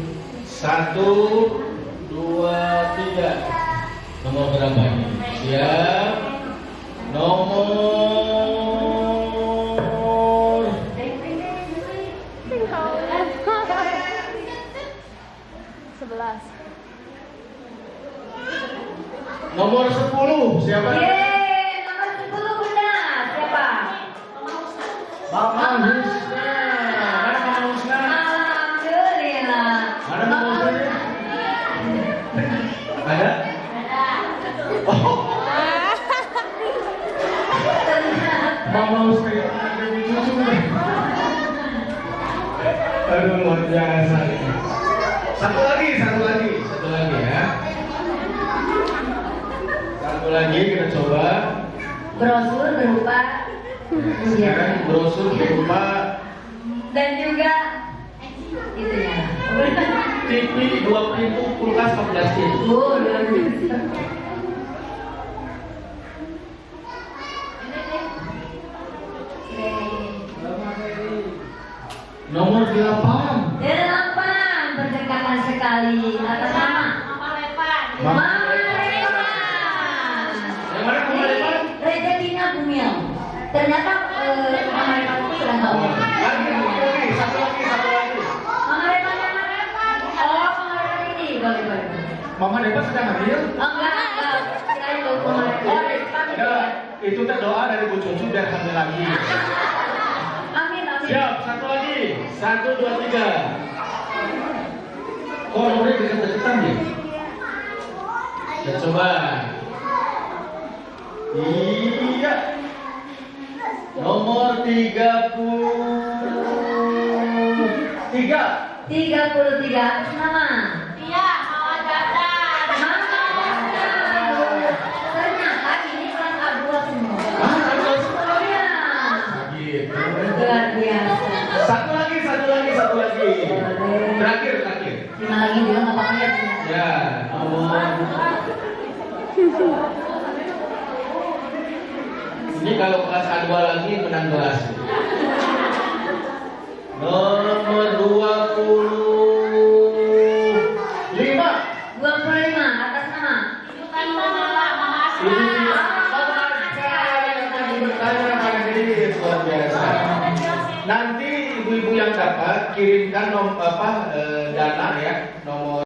1, 2, 3. Nomor berapa ini? Siap. Nomor 11. Nomor 10. Siapa? Yeay, nomor 10 Bunda. Siapa? Mama Husna. Mana Mama Husna? Alhamdulillah. Mana Mama Husna? Ada? Oh. Mama Husna itu ada di cucu. Aduh, luar biasa ini. Satu lagi ya. Satu lagi kita coba. Brosur berupa Sekarang brosur berupa dan juga itunya. TV 2 pintu, kulkas 14 pintu. Oh, luar biasa. Nomor 8. 8 berdekatan sekali atas nama Mama Mama Lepan. Yang mana Mama Lepan? Rezekinya Bumil. Ternyata Mama Lepan itu sudah tahu. Satu lagi. Mama Lepan yang mana? Oh, Mama Lepan ini boleh. Mama Lepan sedang hamil? Oh, enggak. Kira itu Mama Lepan. Oh, Lepan itu. Ya, itu teh doa dari Bu Cucu biar hamil lagi. Amin. Siap, satu lagi. 1, 2, 3. Kok nomornya dekat-dekatan ya? Kita coba. Iya. Nomor 33. 33 nama. Iya, Mama Dadan. Ternyata ini kelas A2 semua. Iya. Gitu. Luar biasa. Satu lagi. Terakhir. Lima lagi juga nggak apa-apa ya. Ya, ini kalau kelas A2 lagi menang kelas. Nomor 25. 25 atas nama. Bukan Mama Ini luar biasa. Nanti ibu-ibu yang dapat kirimkan